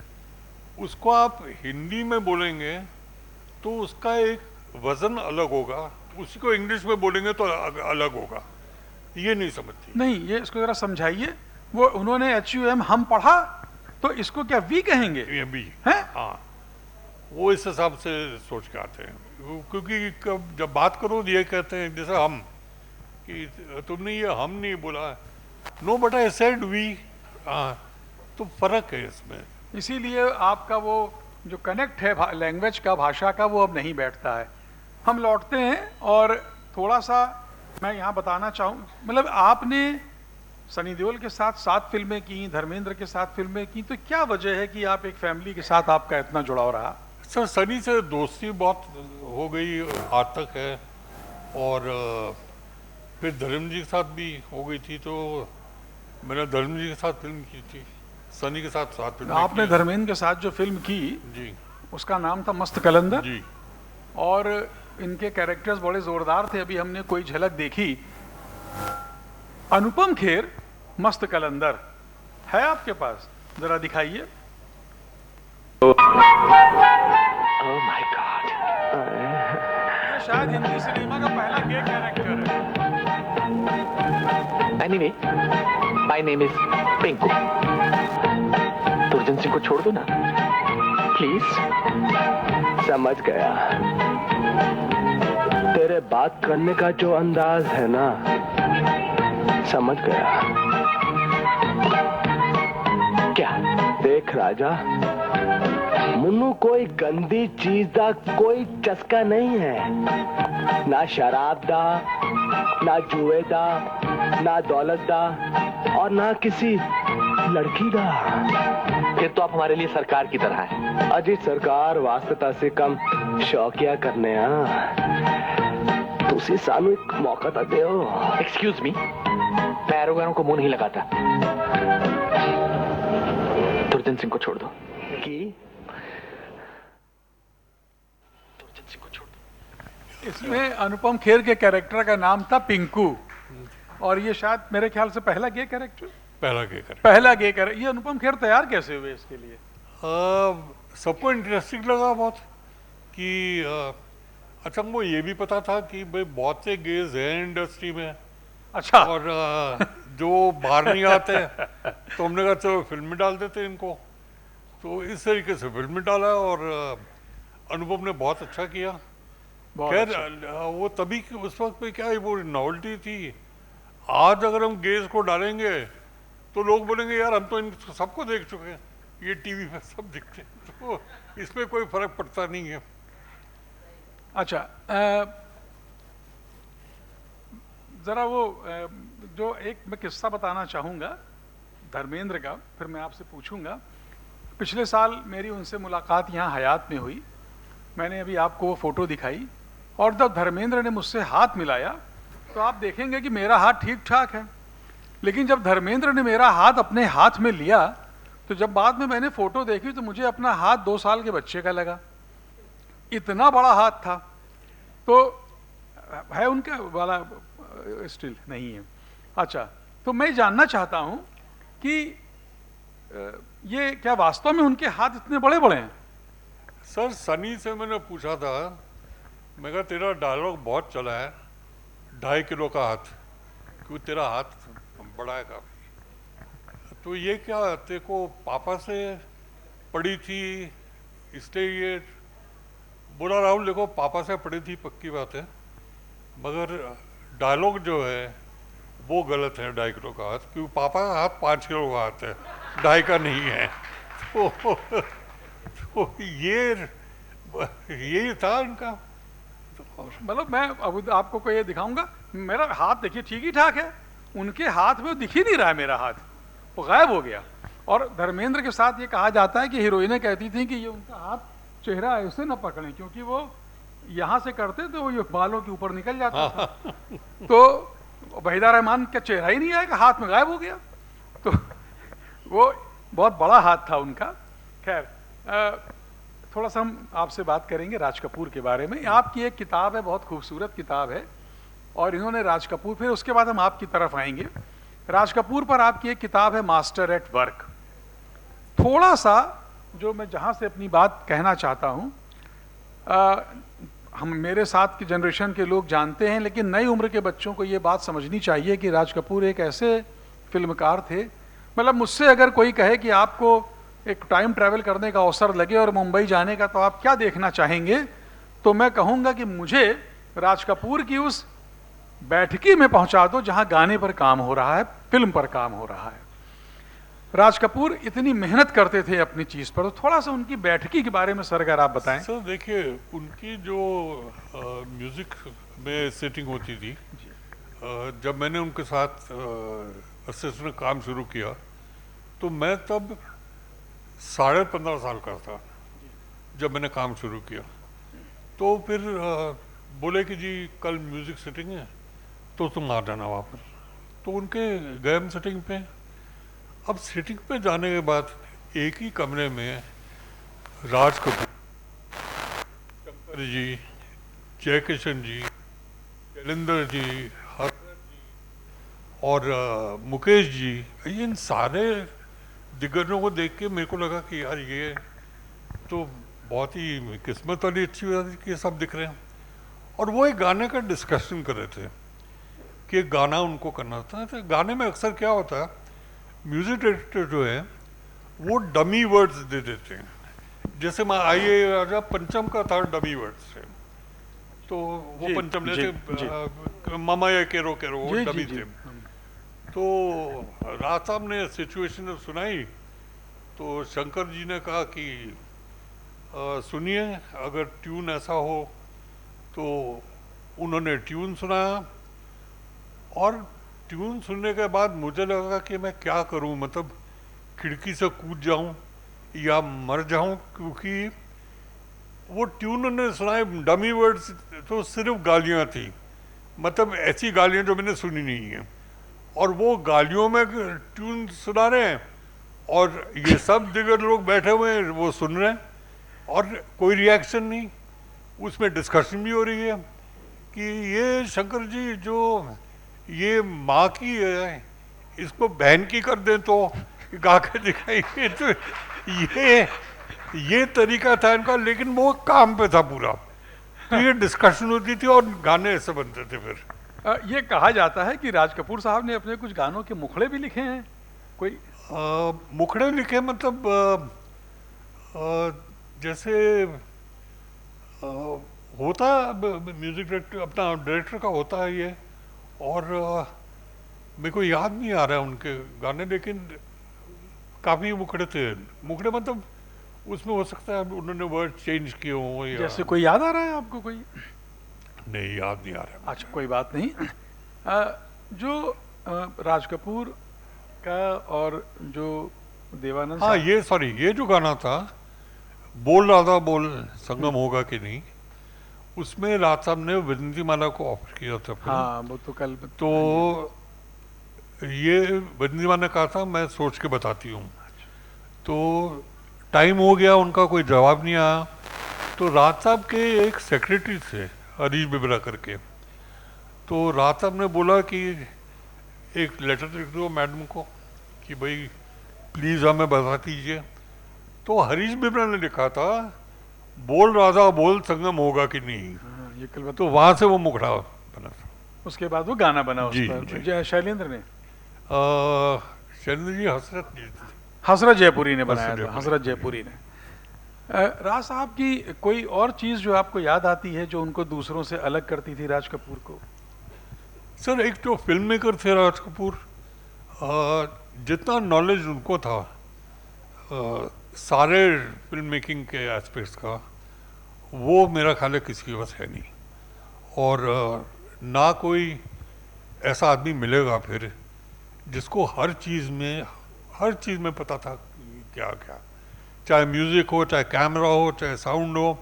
उसको आप हिंदी में बोलेंगे तो उसका एक वजन अलग होगा, उसी को इंग्लिश में बोलेंगे तो अलग होगा। ये नहीं समझती। नहीं, ये इसको जरा समझाइए। वो उन्होंने HUM हम पढ़ा तो इसको क्या वी कहेंगे? ये भी हैं? हाँ, वो इस हिसाब से सोच के आते हैं। क्योंकि जब बात करो ये कहते हैं जैसे हम, कि तुमने ये हम नहीं बोला, no but I said we. हाँ, तो फर्क है इसमें। इसीलिए आपका वो जो कनेक्ट है लैंग्वेज का, भाषा का, वो अब नहीं बैठता है। हम लौटते हैं और थोड़ा सा मैं यहाँ बताना चाहूँ, मतलब आपने सनी देओल के साथ 7 फिल्में की, धर्मेंद्र के साथ फिल्में की, तो क्या वजह है कि आप एक फैमिली के साथ आपका इतना जुड़ाव रहा? सर सनी से दोस्ती बहुत हो गई, आज तक है। और फिर धर्मेंद्र जी के साथ भी हो गई थी, तो मैंने धर्मेंद्र जी के साथ फिल्म की थी, सनी के साथ 7 फिल्में आपने की। धर्मेंद्र के साथ जो फिल्म की जी उसका नाम था मस्त कलंदर, जी। और इनके कैरेक्टर्स बड़े जोरदार थे। अभी हमने कोई झलक देखी। अनुपम खेर मस्त कलंदर है आपके पास? जरा दिखाइए। Oh my God. ये शायद हिंदी सिनेमा का पहला गे कैरेक्टर है। Anyway, my name is Pinku. दुर्जन सिंह को छोड़ दो ना प्लीज। समझ गया। तेरे बात करने का जो अंदाज है ना, समझ गया। क्या? देख राजा, मुन्नू कोई गंदी चीज दा कोई चस्का नहीं है। ना शराब दा, ना जुए दा, ना दौलत दा, और ना किसी लड़की दा। फिर तो आप हमारे लिए सरकार की तरह हैं। अजी सरकार वास्तता से कम शौकिया करने तुसी सानू एक मौका तो दो। एक्सक्यूज मी, मैं एरोगैरों को मुंह नहीं लगाता। दुर्जन सिंह को छोड़ दो। की दुर्जन सिंह को छोड़ दो। इसमें अनुपम खेर के कैरेक्टर का नाम था पिंकू, और ये शायद मेरे ख्याल से पहला गे कैरेक्टर, पहला के करें। पहला गे कैरेक्टर। ये अनुपम खेर तैयार कैसे हुए इसके लिए? सबको इंटरेस्टिंग लगा बहुत कि अच्छा, वो ये भी पता था कि भाई बहुत से गेज हैं इंडस्ट्री में, अच्छा। और जो बाहर नहीं आते, तो हमने कहा चलो फिल्म में डाल देते इनको। तो इस तरीके से फिल्म में डाला, और अनुपम ने बहुत अच्छा किया। बहुत खैर अच्छा। वो तभी उस वक्त पे क्या वो नॉवेल्टी थी। आज अगर हम गेज को डालेंगे तो लोग बोलेंगे यार हम तो इन सबको देख चुके हैं, ये टीवी पे सब दिखते हैं, तो इसमें कोई फर्क पड़ता नहीं है। अच्छा, जरा वो जो एक मैं किस्सा बताना चाहूँगा धर्मेंद्र का, फिर मैं आपसे पूछूंगा। पिछले साल मेरी उनसे मुलाकात यहाँ हयात में हुई। मैंने अभी आपको वो फोटो दिखाई, और जब धर्मेंद्र ने मुझसे हाथ मिलाया तो आप देखेंगे कि मेरा हाथ ठीक ठाक है, लेकिन जब धर्मेंद्र ने मेरा हाथ अपने हाथ में लिया तो जब बाद में मैंने फोटो देखी तो मुझे अपना हाथ 2 साल के बच्चे का लगा। इतना बड़ा हाथ था। तो है उनका वाला स्टिल नहीं है। अच्छा, तो मैं जानना चाहता हूं कि ये क्या वास्तव में उनके हाथ इतने बड़े बड़े हैं? सर सनी से मैंने पूछा था, मैं कहा तेरा डायलॉग बहुत चला है 2.5 किलो का हाथ, क्यों तेरा हाथ बड़ा है काफी। तो ये क्या तेरे को पापा से पड़ी थी इसलिए ये बोला? राहुल देखो, पापा से पड़ी थी पक्की बात है, मगर डायलॉग जो है वो गलत है 2.5 किलो का हाथ, क्योंकि पापा का हाथ 5 किलो का हाथ है, 2.5 का नहीं है। तो ये था इनका। मतलब मैं अब आपको कोई ये दिखाऊंगा, मेरा हाथ देखिए ठीक ही ठाक है, उनके हाथ में वो दिख ही नहीं रहा है, मेरा हाथ वो गायब हो गया। और धर्मेंद्र के साथ ये कहा जाता है कि हीरोइनें कहती थी कि ये उनका हाथ चेहरा ऐसे न पकड़ें, क्योंकि वो यहाँ से करते तो वो ये बालों के ऊपर निकल जाता था। तो वहीदा रहमान का चेहरा ही नहीं आएगा, हाथ में गायब हो गया। तो वो बहुत बड़ा हाथ था उनका। खैर, थोड़ा सा हम आपसे बात करेंगे राज कपूर के बारे में। आपकी एक किताब है, बहुत खूबसूरत किताब है, और इन्होंने राज कपूर, फिर उसके बाद हम आपकी तरफ आएंगे। राज कपूर पर आपकी एक किताब है मास्टर एट वर्क। थोड़ा सा जो मैं जहाँ से अपनी बात कहना चाहता हूँ, हम मेरे साथ की जनरेशन के लोग जानते हैं, लेकिन नई उम्र के बच्चों को ये बात समझनी चाहिए कि राज कपूर एक ऐसे फिल्मकार थे। मतलब मुझसे अगर कोई कहे कि आपको एक टाइम ट्रैवल करने का अवसर लगे और मुंबई जाने का, तो आप क्या देखना चाहेंगे? तो मैं कहूँगा कि मुझे राज कपूर की उस बैठकी में पहुंचा दो जहां गाने पर काम हो रहा है, फिल्म पर काम हो रहा है। राज कपूर इतनी मेहनत करते थे अपनी चीज पर, तो थोड़ा सा उनकी बैठकी के बारे में सर अगर आप बताएं। सर देखिए, उनकी जो म्यूजिक में सेटिंग होती थी, जब मैंने उनके साथ असिस्टेंट में काम शुरू किया तो मैं तब 15.5 साल का था जब मैंने काम शुरू किया। तो फिर बोले कि जी कल म्यूजिक सेटिंग है तो तुम आ जाना वापस। तो उनके गए हम सेटिंग पे। अब सेटिंग पे जाने के बाद एक ही कमरे में राज कपूर, शंकर जी, जयकिशन जी, शैलेंद्र जी, हर्षद जी और मुकेश जी, इन सारे दिग्गजों को देख के मेरे को लगा कि यार ये तो बहुत ही किस्मत वाली अच्छी बात है कि ये सब दिख रहे हैं। और वो एक गाने का डिस्कशन कर रहे थे कि एक गाना उनको करना था। तो गाने में अक्सर क्या होता है, म्यूजिक डायरेक्टर जो है वो डमी वर्ड्स दे देते हैं। जैसे मैं आइए राजा पंचम का था डमी वर्ड्स से, तो वो जी, पंचम जी, जैसे मामा या केरो केरो वो जी, डमी जी, जी। थे। तो राज साहब ने सिचुएशन जब सुनाई तो शंकर जी ने कहा कि सुनिए, अगर ट्यून ऐसा हो, तो उन्होंने ट्यून सुनाया। और ट्यून सुनने के बाद मुझे लगा कि मैं क्या करूं, मतलब खिड़की से कूद जाऊं या मर जाऊं, क्योंकि वो ट्यून उन्होंने सुनाए डमी वर्ड्स तो सिर्फ गालियां थी, मतलब ऐसी गालियां जो मैंने सुनी नहीं है। और वो गालियों में ट्यून सुना रहे हैं और ये सब दिग्गज लोग बैठे हुए हैं, वो सुन रहे हैं और कोई रिएक्शन नहीं। उसमें डिस्कशन भी हो रही है कि ये शंकर जी जो ये माँ की है, इसको बहन की कर दें तो गा के दिखाइए। तो ये तरीका था इनका, लेकिन वो काम पे था पूरा। तो ये डिस्कशन होती थी और गाने ऐसे बनते थे। फिर ये कहा जाता है कि राज कपूर साहब ने अपने कुछ गानों के मुखड़े भी लिखे हैं कोई। मुखड़े लिखे, मतलब जैसे होता म्यूजिक डायरेक्टर अपना डायरेक्टर का होता है ये। और मेरे को याद नहीं आ रहा है उनके गाने, लेकिन काफ़ी मुखड़े थे। मुखड़े मतलब उसमें हो सकता है उन्होंने वर्ड चेंज किए हों या जैसे कोई याद आ रहा है आपको कोई? नहीं, याद नहीं आ रहा। अच्छा, कोई बात नहीं। जो राज कपूर का और जो देवानंद हाँ, साहब- ये जो गाना था, बोल राधा बोल संगम होगा कि नहीं, उसमें राज साहब ने विनती माला को ऑफर किया था फिल्म। हाँ, वो तो कल तो ये विनती माला ने कहा था मैं सोच के बताती हूँ। तो टाइम हो गया, उनका कोई जवाब नहीं आया। तो राज साहब के एक सेक्रेटरी थे हरीश बिबरा करके, तो राज साहब ने बोला कि एक लेटर लिख दो मैडम को कि भाई प्लीज़ हमें बता दीजिए। तो हरीश बिबरा ने लिखा था बोल राधा बोल संगम होगा कि नहीं। हाँ, ये कल तो वहाँ से वो मुखड़ा बना था। उसके बाद वो गाना बना उस जी, पर। जी। शैलेंद्र ने, शैलेंद्र जी हसरत जी थे। हसरत जयपुरी ने बनाया हसरत था, जयपुरी। हसरत जयपुरी ने। राज साहब की कोई और चीज़ जो आपको याद आती है जो उनको दूसरों से अलग करती थी राज कपूर को? सर, एक जो फिल्म मेकर थे राज कपूर, जितना नॉलेज उनको था सारे फिल्म मेकिंग के एस्पेक्ट्स का, वो मेरा ख्याल है किसी के पास है नहीं। और ना कोई ऐसा आदमी मिलेगा फिर जिसको हर चीज़ में पता था क्या क्या, चाहे म्यूज़िक हो, चाहे कैमरा हो, चाहे साउंड हो।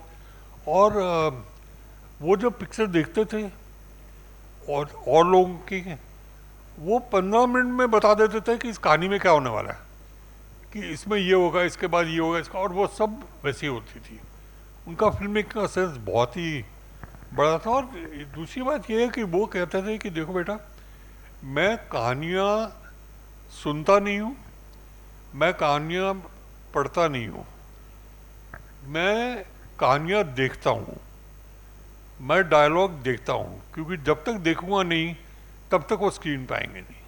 और वो जो पिक्चर देखते थे और लोगों की, वो 15 मिनट में बता देते थे कि इस कहानी में क्या होने वाला है, कि इसमें ये होगा, इसके बाद ये होगा, इसका। और वो सब वैसी होती थी। उनका फिल्म मेकिंग का सेंस बहुत ही बड़ा था। और दूसरी बात ये है कि वो कहते थे कि देखो बेटा, मैं कहानियाँ सुनता नहीं हूँ, मैं कहानियाँ पढ़ता नहीं हूँ, मैं कहानियाँ देखता हूँ, मैं डायलॉग देखता हूँ। क्योंकि जब तक देखूँगा नहीं तब तक वो स्क्रीन पे आएंगे नहीं,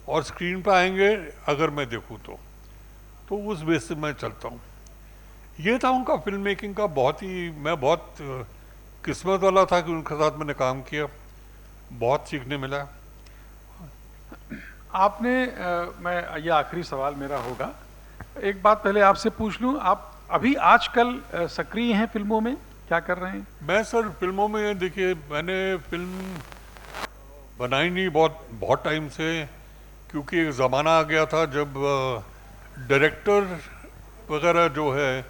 और स्क्रीन पे आएंगे अगर मैं देखूँ तो उस बेस से मैं चलता हूँ। ये था उनका फिल्म मेकिंग का मैं बहुत किस्मत वाला था कि उनके साथ मैंने काम किया, बहुत सीखने मिला। आपने मैं ये आखिरी सवाल मेरा होगा, एक बात पहले आपसे पूछ लूं, आप अभी आजकल सक्रिय हैं फिल्मों में, क्या कर रहे हैं? मैं सर फिल्मों में, देखिए मैंने फिल्म बनाई नहीं बहुत टाइम से, क्योंकि एक ज़माना आ गया था जब डायरेक्टर वगैरह जो है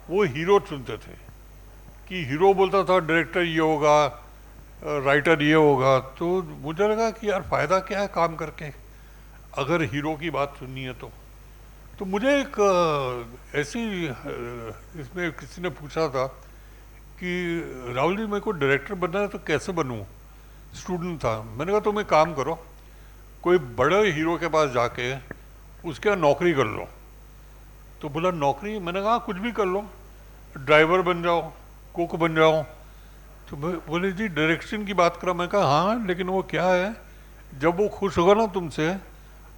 वो हीरो चुनते थे, कि हीरो बोलता था डायरेक्टर ये होगा, राइटर ये होगा। तो मुझे लगा कि यार फ़ायदा क्या है काम करके, अगर हीरो की बात सुननी है तो मुझे एक ऐसी इसमें किसी ने पूछा था कि राहुल जी मेरे को डायरेक्टर बनना है तो कैसे बनूं, स्टूडेंट था। मैंने कहा तुम एक काम करो, कोई बड़े हीरो के पास जाके उसके यहाँ नौकरी कर लो, तो बोला नौकरी, मैंने कहा कुछ भी कर लो, ड्राइवर बन जाओ, कुक बन जाओ। तो बोले जी डायरेक्शन की बात करा। मैं कहा हाँ, लेकिन वो क्या है, जब वो खुश होगा ना तुमसे,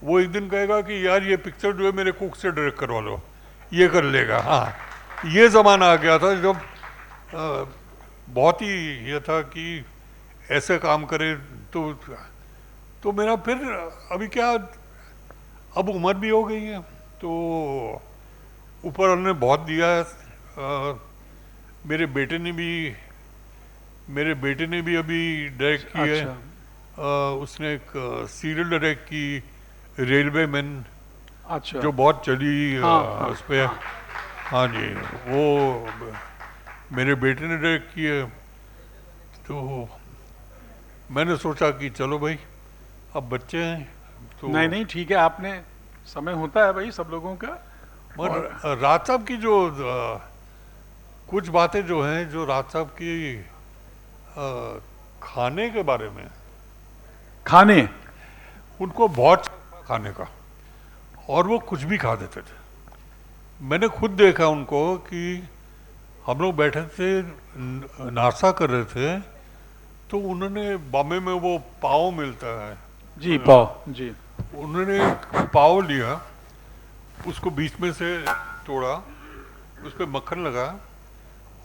वो एक दिन कहेगा कि यार ये पिक्चर जो है मेरे कुक से डायरेक्ट करवा लो, ये कर लेगा। हाँ, ये ज़माना आ गया था जब बहुत ही ये था कि ऐसे काम करे। तो मेरा फिर अभी क्या, अब उम्र भी हो गई है, तो ऊपर उन्होंने बहुत दिया है। मेरे बेटे ने भी अभी डायरेक्ट की है। उसने एक सीरियल डायरेक्ट की, रेलवे मैन, अच्छा, जो बहुत चली उस पर। हाँ जी, वो मेरे बेटे ने डायरेक्ट की है। तो मैंने सोचा कि चलो भाई, अब बच्चे हैं तो नहीं ठीक है, आपने, समय होता है भाई सब लोगों का। मगर राज साहब की जो कुछ बातें जो हैं, जो राज साहब की खाने के बारे में, खाने, उनको बहुत खाने का, और वो कुछ भी खा देते थे। मैंने खुद देखा उनको कि हम लोग बैठे थे, नाश्ता कर रहे थे, तो उन्होंने, बॉम्बे में वो पाव मिलता है जी, पाव जी, उन्होंने एक पाव लिया, उसको बीच में से तोड़ा, उस पर मक्खन लगा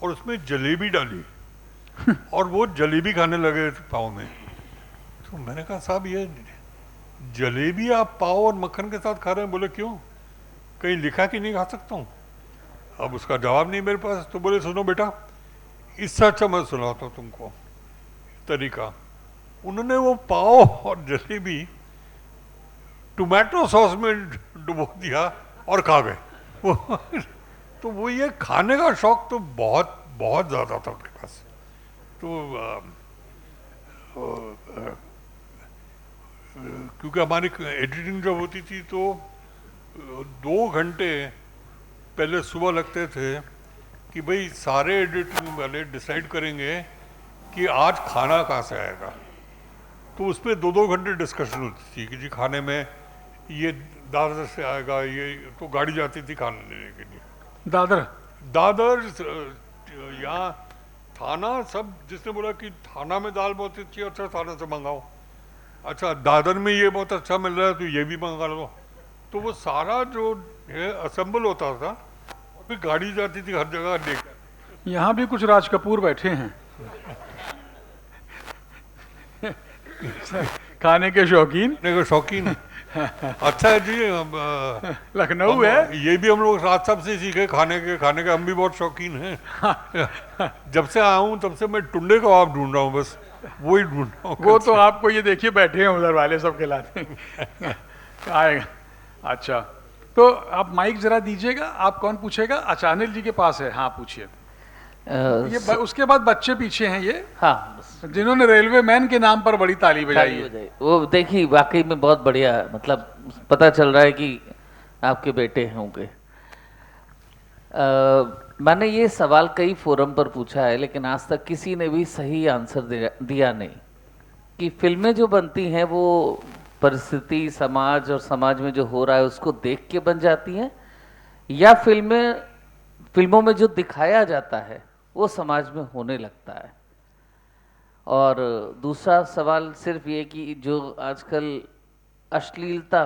और उसमें जलेबी डाली और वो जलेबी खाने लगे पाव में। तो मैंने कहा साहब ये जलेबी आप पाव और मक्खन के साथ खा रहे हैं? बोले क्यों, कहीं लिखा कि नहीं खा सकता हूँ? अब उसका जवाब नहीं मेरे पास। तो बोले सुनो बेटा, इससे अच्छा मैं सुनाता हूँ तुमको तरीका। उन्होंने वो पाव और जलेबी टोमेटो सॉस में डुबो दिया और खा गए। तो वो ये खाने का शौक तो बहुत बहुत ज़्यादा था उनके पास। तो क्योंकि हमारी एडिटिंग जब होती थी तो 2 घंटे पहले सुबह लगते थे कि भाई सारे एडिटिंग वाले डिसाइड करेंगे कि आज खाना कहाँ से आएगा। तो उस पर 2-2 घंटे डिस्कशन होती थी कि जी खाने में ये दादर से आएगा, ये तो गाड़ी जाती थी खाना लेने के लिए। दादर यहाँ थाना, सब जिसने बोला कि थाना में दाल बहुत अच्छी है, अच्छा थाना से मंगाओ, अच्छा दादर में ये बहुत अच्छा मिल रहा है तो ये भी मंगा लो। तो वो सारा जो है असेंबल होता था, फिर गाड़ी जाती थी हर जगह लेकर। यहाँ भी कुछ राज कपूर बैठे हैं खाने के शौकीन। अच्छा है जी, लखनऊ है। ये भी हम लोग राज साहब से सीखे खाने के हम भी बहुत शौकीन हैं। जब से आया हूँ तब से मैं टुंडे कबाब ढूंढ रहा हूँ, बस वही ढूंढ रहा हूँ। वो तो आपको ये देखिए बैठे हैं उधर वाले सब खिलाते हैं आएगा। अच्छा, तो आप माइक जरा दीजिएगा। आप कौन पूछेगा? अच्छा, अनिल जी के पास है, हाँ पूछिए। ये उसके बाद बच्चे पीछे हैं, ये हाँ, जिन्होंने रेलवे मैन के नाम पर बड़ी ताली बजाई है। वो देखिए वाकई में बहुत बढ़िया, मतलब पता चल रहा है कि आपके बेटे होंगे। मैंने ये सवाल कई फोरम पर पूछा है, लेकिन आज तक किसी ने भी सही आंसर दिया नहीं कि फिल्में जो बनती हैं वो परिस्थिति, समाज और समाज में जो हो रहा है उसको देख के बन जाती हैं, या फिल्मों में जो दिखाया जाता है वो समाज में होने लगता है। और दूसरा सवाल सिर्फ ये कि जो आजकल अश्लीलता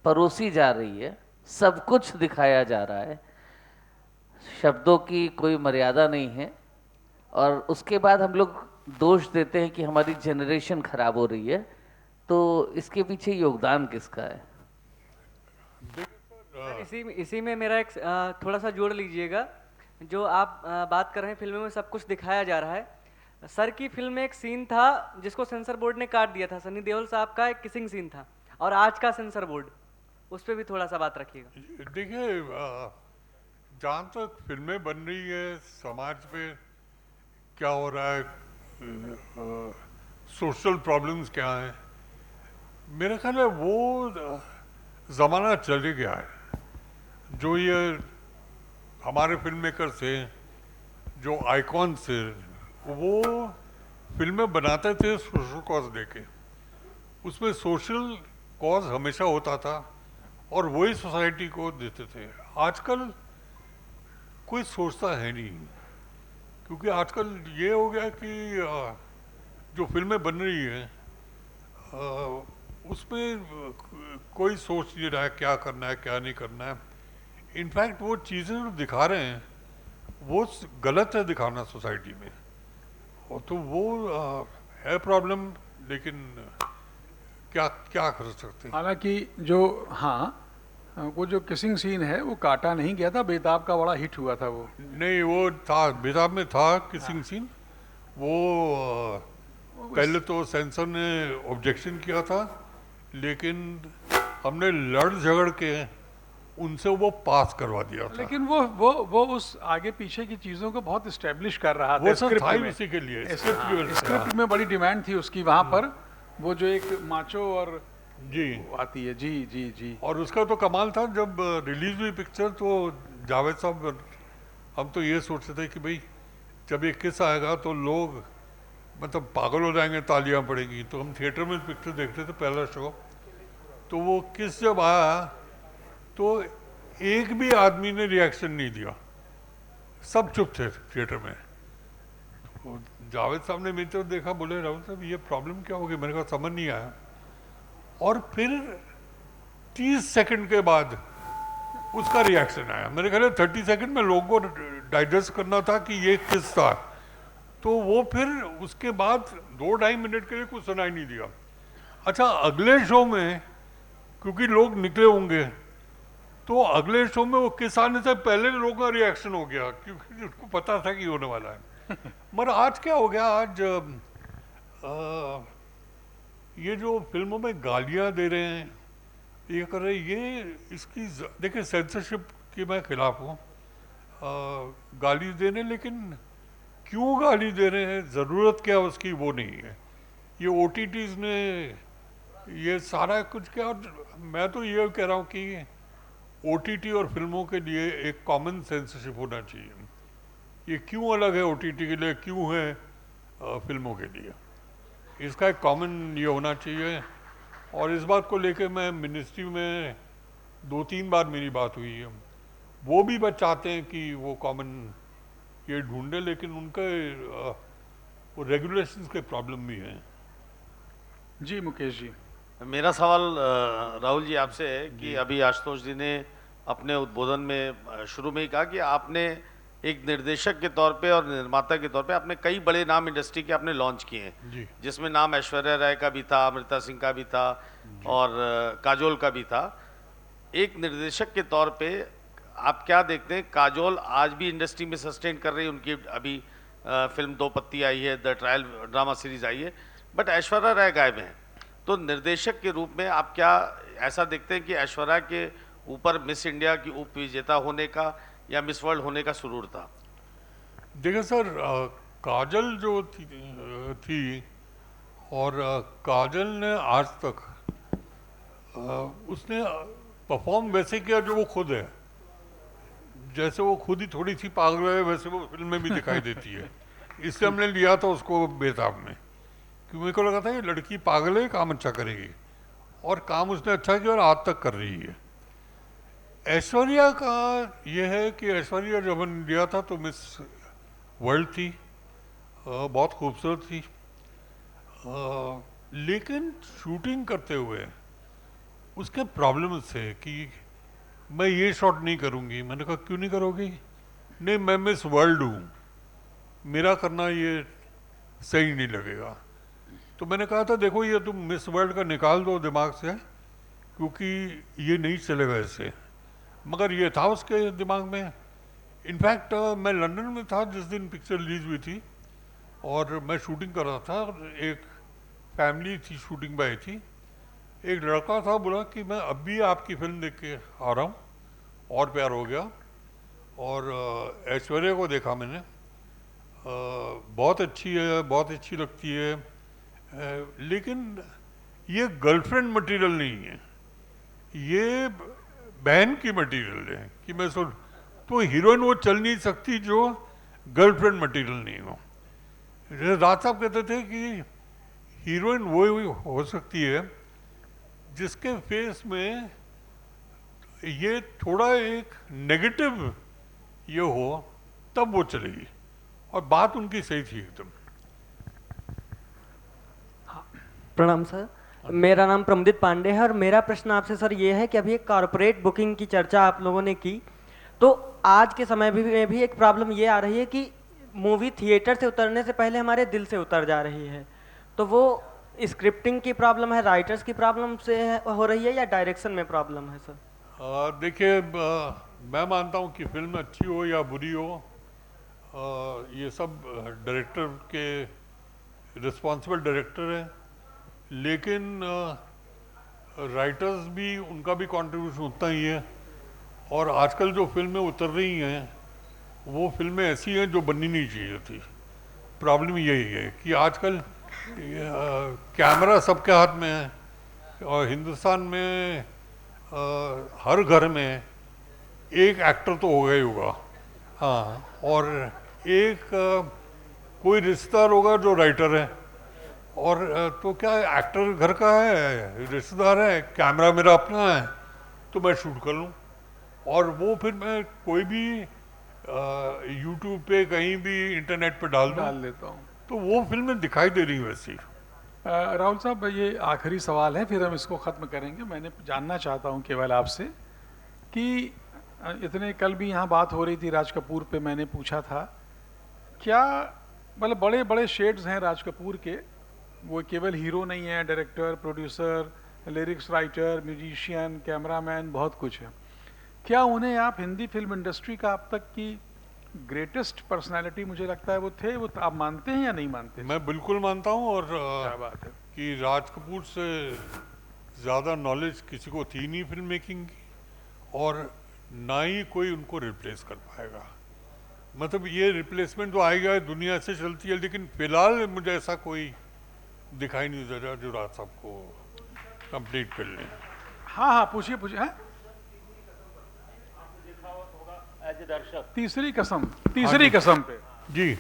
परोसी जा रही है, सब कुछ दिखाया जा रहा है, शब्दों की कोई मर्यादा नहीं है, और उसके बाद हम लोग दोष देते हैं कि हमारी जनरेशन खराब हो रही है। तो इसके पीछे योगदान किसका है? इसी में मेरा एक थोड़ा सा जोड़ लीजिएगा। जो आप बात कर रहे हैं फिल्मों में सब कुछ दिखाया जा रहा है, सर की फिल्म में एक सीन था जिसको सेंसर बोर्ड ने काट दिया था, सनी देओल साहब का एक किसिंग सीन था, और आज का सेंसर बोर्ड, उस पर भी थोड़ा सा बात रखिएगा। देखिए, जहाँ तक फिल्में बन रही है, समाज पे क्या हो रहा है, सोशल प्रॉब्लम्स क्या हैं, मेरा ख्याल है वो ज़माना चले गया है। जो ये हमारे फिल्म मेकर थे, जो आइकॉन थे, वो फिल्में बनाते थे सोशल कॉज देके। उसमें सोशल कॉज हमेशा होता था और वही सोसाइटी को देते थे। आजकल कोई सोचता है नहीं, क्योंकि आजकल ये हो गया कि जो फिल्में बन रही हैं उसमें कोई सोच नहीं रहा है क्या करना है क्या नहीं करना है। इनफैक्ट वो चीज़ें जो दिखा रहे हैं वो गलत है दिखाना सोसाइटी में, और तो वो है प्रॉब्लम, लेकिन क्या क्या कर सकते हैं। हालांकि जो हाँ वो जो किसिंग सीन है वो काटा नहीं गया था, बेताब का बड़ा हिट हुआ था वो। नहीं, वो था बेताब में था किसिंग सीन, वो पहले तो सेंसर ने ऑब्जेक्शन किया था, लेकिन हमने लड़ झगड़ के उनसे वो पास करवा दिया था। लेकिन वो उस आगे पीछे की चीजों को बहुत इस्टेब्लिश कर रहा वो था सब स्क्रिप्ट था ही में। उसी के लिए, स्क्रिप्ट की वजह से। स्क्रिप्ट में बड़ी डिमांड थी उसकी वहां पर, वो जो एक माचो और जी आती है। जी जी जी। और उसका तो कमाल था, जब रिलीज हुई पिक्चर तो जावेद साहब, हम तो ये सोचते थे कि भाई जब ये किस आएगा तो लोग मतलब पागल हो जाएंगे, तालियां पड़ेंगी। तो हम थिएटर में पिक्चर देखते थे पहला शो, तो वो किस जब आया तो एक भी आदमी ने रिएक्शन नहीं दिया, सब चुप थे थिएटर में। तो जावेद साहब ने मेरी तरफ देखा, बोले राहुल साहब ये प्रॉब्लम क्या होगी? मैंने कहा समझ नहीं आया। और फिर 30 सेकंड के बाद उसका रिएक्शन आया। मेरे ख्याल 30 सेकंड में लोगों को डाइजेस्ट करना था कि ये किस था, तो वो फिर उसके बाद 2-2.5 मिनट के लिए कुछ सुनाई नहीं दिया। अच्छा, अगले शो में क्योंकि लोग निकले होंगे, तो अगले शो में वो किस आने से पहले लोगों का रिएक्शन हो गया, क्योंकि उनको पता था कि होने वाला है। मगर आज क्या हो गया, आज ये जो फिल्मों में गालियां दे रहे हैं, ये कर रहे हैं, ये इसकी देखिए सेंसरशिप की मैं खिलाफ हूँ, गाली देने, लेकिन क्यों गाली दे रहे हैं, ज़रूरत क्या उसकी, वो नहीं है। ये OTTs ने ये सारा कुछ क्या, मैं तो ये कह रहा हूँ कि OTT और फिल्मों के लिए एक कॉमन सेंसरशिप होना चाहिए। ये क्यों अलग है OTT के लिए, क्यों है फिल्मों के लिए, इसका एक कॉमन ये होना चाहिए। और इस बात को लेके मैं मिनिस्ट्री में 2-3 बार मेरी बात हुई है, वो भी बस चाहते हैं कि वो कॉमन ये ढूंढे, लेकिन उनके वो रेगुलेशंस के प्रॉब्लम भी हैं। जी मुकेश जी। मेरा सवाल राहुल जी आपसे है कि अभी आशुतोष जी ने अपने उद्बोधन में शुरू में ही कहा कि आपने एक निर्देशक के तौर पे और निर्माता के तौर पे आपने कई बड़े नाम इंडस्ट्री के आपने लॉन्च किए हैं, जिसमें नाम ऐश्वर्या राय का भी था, अमृता सिंह का भी था और काजोल का भी था। एक निर्देशक के तौर पे आप क्या देखते हैं, काजोल आज भी इंडस्ट्री में सस्टेन कर रही है, उनकी अभी फिल्म 2 पत्ती आई है, द ट्रायल ड्रामा सीरीज आई है, बट ऐश्वर्या राय गायब हैं। तो निर्देशक के रूप में आप क्या ऐसा देखते हैं कि ऐश्वर्या के ऊपर मिस इंडिया की उप विजेता होने का या मिस वर्ल्ड होने का सुरूर था? देखिए सर, काजल जो थी और काजल ने आज तक उसने परफॉर्म वैसे किया जो वो खुद है, जैसे वो खुद ही थोड़ी सी पागल है वैसे वो फिल्म में भी दिखाई देती है। इसलिए हमने लिया था उसको बेताब में, क्योंकि मेरे को लगा था ये लड़की पागल है, काम अच्छा करेगी, और काम उसने अच्छा किया और आज तक कर रही है। ऐश्वर्या का ये है कि ऐश्वर्या जब हमने लिया था तो मिस वर्ल्ड थी, बहुत खूबसूरत थी, लेकिन शूटिंग करते हुए उसके प्रॉब्लम्स थे कि मैं ये शॉट नहीं करूँगी। मैंने कहा क्यों नहीं करोगी? नहीं, मैं मिस वर्ल्ड हूँ, मेरा करना ये सही नहीं लगेगा। तो मैंने कहा था देखो ये तुम मिस वर्ल्ड का निकाल दो दिमाग से, क्योंकि ये नहीं चलेगा इससे। मगर ये था उसके दिमाग में। इनफैक्ट मैं लंदन में था जिस दिन पिक्चर रिलीज हुई थी, और मैं शूटिंग कर रहा था, एक फैमिली थी शूटिंग पे आई थी, एक लड़का था, बोला कि मैं अभी आपकी फिल्म देख के आ रहा हूँ, और प्यार हो गया। और ऐश्वर्या को देखा मैंने, बहुत अच्छी है, बहुत अच्छी लगती है, लेकिन ये गर्लफ्रेंड मटेरियल नहीं है, ये बहन की मटेरियल है। कि मैं सोच तो हीरोइन वो चल नहीं सकती जो गर्लफ्रेंड मटेरियल नहीं हो। राज साहब कहते थे कि हीरोइन वो हो सकती है जिसके फेस में ये थोड़ा एक नेगेटिव ये हो तब वो चलेगी, और बात उनकी सही थी एकदम। प्रणाम सर, मेरा नाम प्रमदीप पांडे है और मेरा प्रश्न आपसे सर ये है कि अभी एक कॉरपोरेट बुकिंग की चर्चा आप लोगों ने की, तो आज के समय में भी एक प्रॉब्लम ये आ रही है कि मूवी थिएटर से उतरने से पहले हमारे दिल से उतर जा रही है, तो वो स्क्रिप्टिंग की प्रॉब्लम है, राइटर्स की प्रॉब्लम से हो रही है या डायरेक्शन में प्रॉब्लम है सर? देखिए, मैं मानता हूँ कि फिल्म अच्छी हो या बुरी हो, ये सब डायरेक्टर के रिस्पॉन्सिबल डायरेक्टर हैं, लेकिन राइटर्स भी, उनका भी कंट्रीब्यूशन उतना ही है। और आजकल जो फिल्में उतर रही हैं वो फिल्में ऐसी हैं जो बननी नहीं चाहिए थी। प्रॉब्लम यही है कि आजकल कैमरा सबके हाथ में है, और हिंदुस्तान में हर घर में एक एक्टर तो होगा ही होगा, हाँ, और एक कोई रिश्तेदार होगा जो राइटर है, और तो क्या एक्टर घर का है, रिश्तेदार है, कैमरा मेरा अपना है, तो मैं शूट कर लूँ, और वो फिर मैं कोई भी यूट्यूब पे कहीं भी इंटरनेट पे डाल लेता हूँ, तो वो फिल्में दिखाई दे रही वैसी। राहुल साहब, ये आखिरी सवाल है, फिर हम इसको ख़त्म करेंगे। मैंने जानना चाहता हूँ केवल आपसे कि इतने कल भी यहाँ बात हो रही थी राज कपूर पे, मैंने पूछा था क्या मतलब बड़े बड़े शेड्स हैं राज कपूर के, वो केवल हीरो नहीं है, director, producer, lyrics writer, musician, cameraman, बहुत कुछ है। क्या उन्हें आप हिंदी फिल्म इंडस्ट्री का अब तक की ग्रेटेस्ट पर्सनालिटी, मुझे लगता है वो थे, वो आप मानते हैं या नहीं मानते? मैं बिल्कुल मानता हूँ, और क्या बात है कि राज कपूर से ज़्यादा नॉलेज किसी को थी नहीं फिल्म मेकिंग की, और ना ही कोई उनको रिप्लेस कर पाएगा। मतलब ये रिप्लेसमेंट तो आएगा, दुनिया से चलती है, लेकिन फिलहाल मुझे ऐसा कोई दिखाई नहीं दे रहा जो राज साहब को कंप्लीट कर ले। हाँ हाँ, पूछिए पूछिए। हैं तीसरी कसम, तीसरी कसम पे जी,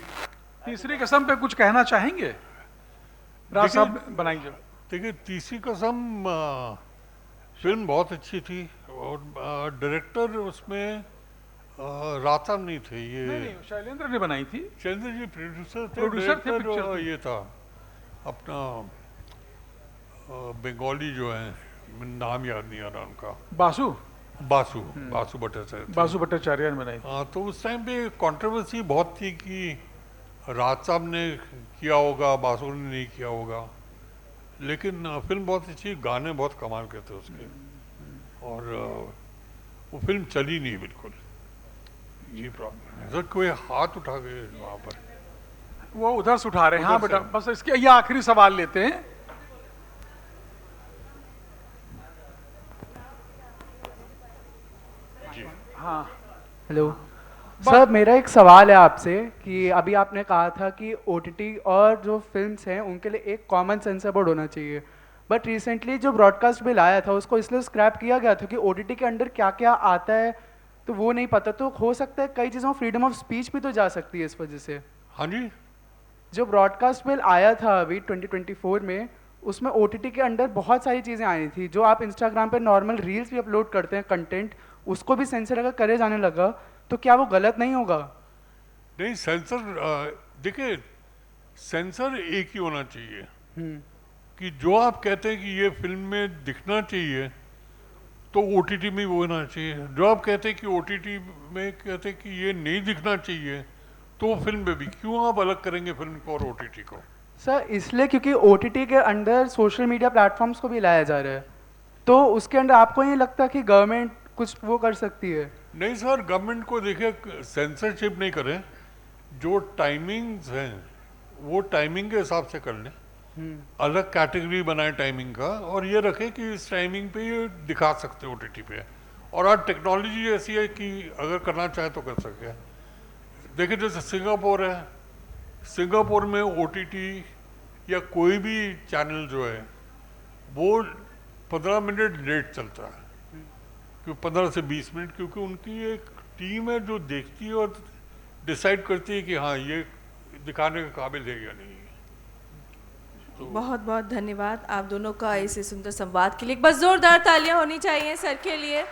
तीसरी कसम पे कुछ कहना चाहेंगे? राज साहब बनाई जब। देखिए, तीसरी कसम फिल्म बहुत अच्छी थी, और डायरेक्टर उसमें राता नहीं थे, ये नहीं, शैलेंद्र ने बनाई थी। शैलेंद्र जी प्रोड्यूसर थे, प्रोड्यूसर थे डायरेक्टर पिक्चर के। ये था अपना बंगाली जो है, नाम याद नहीं आ रहा उनका, बासु बासु भट्टाचार्य, बासु भट्टाचार्य ने बनाई थी। हाँ, तो उस टाइम पे कंट्रोवर्सी बहुत थी कि राज साहब ने किया होगा, बासु ने नहीं किया होगा, लेकिन फिल्म बहुत अच्छी, गाने बहुत कमाल के थे उसके, और वो फिल्म चली नहीं बिल्कुल। ये प्रॉब्लम है सर, कोई हाथ उठा के वहाँ पर, वो उधर से उठा रहे हैं। हाँ उधर बेटा, से। बस इसके ये आखिरी सवाल लेते हैं। हाँ, हेलो सर, मेरा एक सवाल है आपसे कि अभी आपने कहा था कि ओटीटी और जो फिल्म्स हैं उनके लिए एक कॉमन सेंसर बोर्ड होना चाहिए, बट रिसेंटली जो ब्रॉडकास्ट बिल आया था उसको इसलिए स्क्रैप किया गया था कि ओटीटी के अंडर क्या क्या आता है तो वो नहीं पता, तो हो सकता है कई चीज़ों फ्रीडम ऑफ स्पीच भी तो जा सकती है इस वजह से। हाँ जी, जो ब्रॉडकास्ट बिल आया था अभी 2024 में, उसमें ओटीटी के अंडर बहुत सारी चीज़ें आई थी, जो आप इंस्टाग्राम पे नॉर्मल रील्स भी अपलोड करते हैं कंटेंट, उसको भी सेंसर अगर करे जाने लगा तो क्या वो गलत नहीं होगा? नहीं, सेंसर देखिए, सेंसर एक ही होना चाहिए कि जो आप कहते हैं कि ये फिल्म में दिखना चाहिए तो ओटीटी में वो होना चाहिए, जो आप कहते हैं कि ओटीटी में कहते हैं कि ये नहीं दिखना चाहिए तो फिल्म में भी क्यों आप अलग करेंगे फिल्म को और ओटीटी को? सर इसलिए क्योंकि ओटीटी के अंडर सोशल मीडिया प्लेटफॉर्म्स को भी लाया जा रहा है, तो उसके अंदर आपको नहीं लगता कि गवर्नमेंट कुछ वो कर सकती है? नहीं सर, गवर्नमेंट को देखिए सेंसरशिप नहीं करें, जो टाइमिंग्स हैं वो टाइमिंग के हिसाब से कर लें, अलग कैटेगरी बनाए टाइमिंग का, और ये रखें कि इस टाइमिंग पे ये दिखा सकते हो ओटीटी पे, और आज टेक्नोलॉजी ऐसी है कि अगर करना चाहे तो कर सके। देखिए जैसे सिंगापुर है, सिंगापुर में ओटीटी या कोई भी चैनल जो है वो 15 मिनट लेट चलता है, क्योंकि 15 से 20 मिनट, क्योंकि उनकी एक टीम है जो देखती है और डिसाइड करती है कि हाँ ये दिखाने के काबिल है या नहीं। तो बहुत बहुत धन्यवाद आप दोनों का इस सुंदर संवाद के लिए। एक बार जोरदार तालियां होनी चाहिए सर के लिए।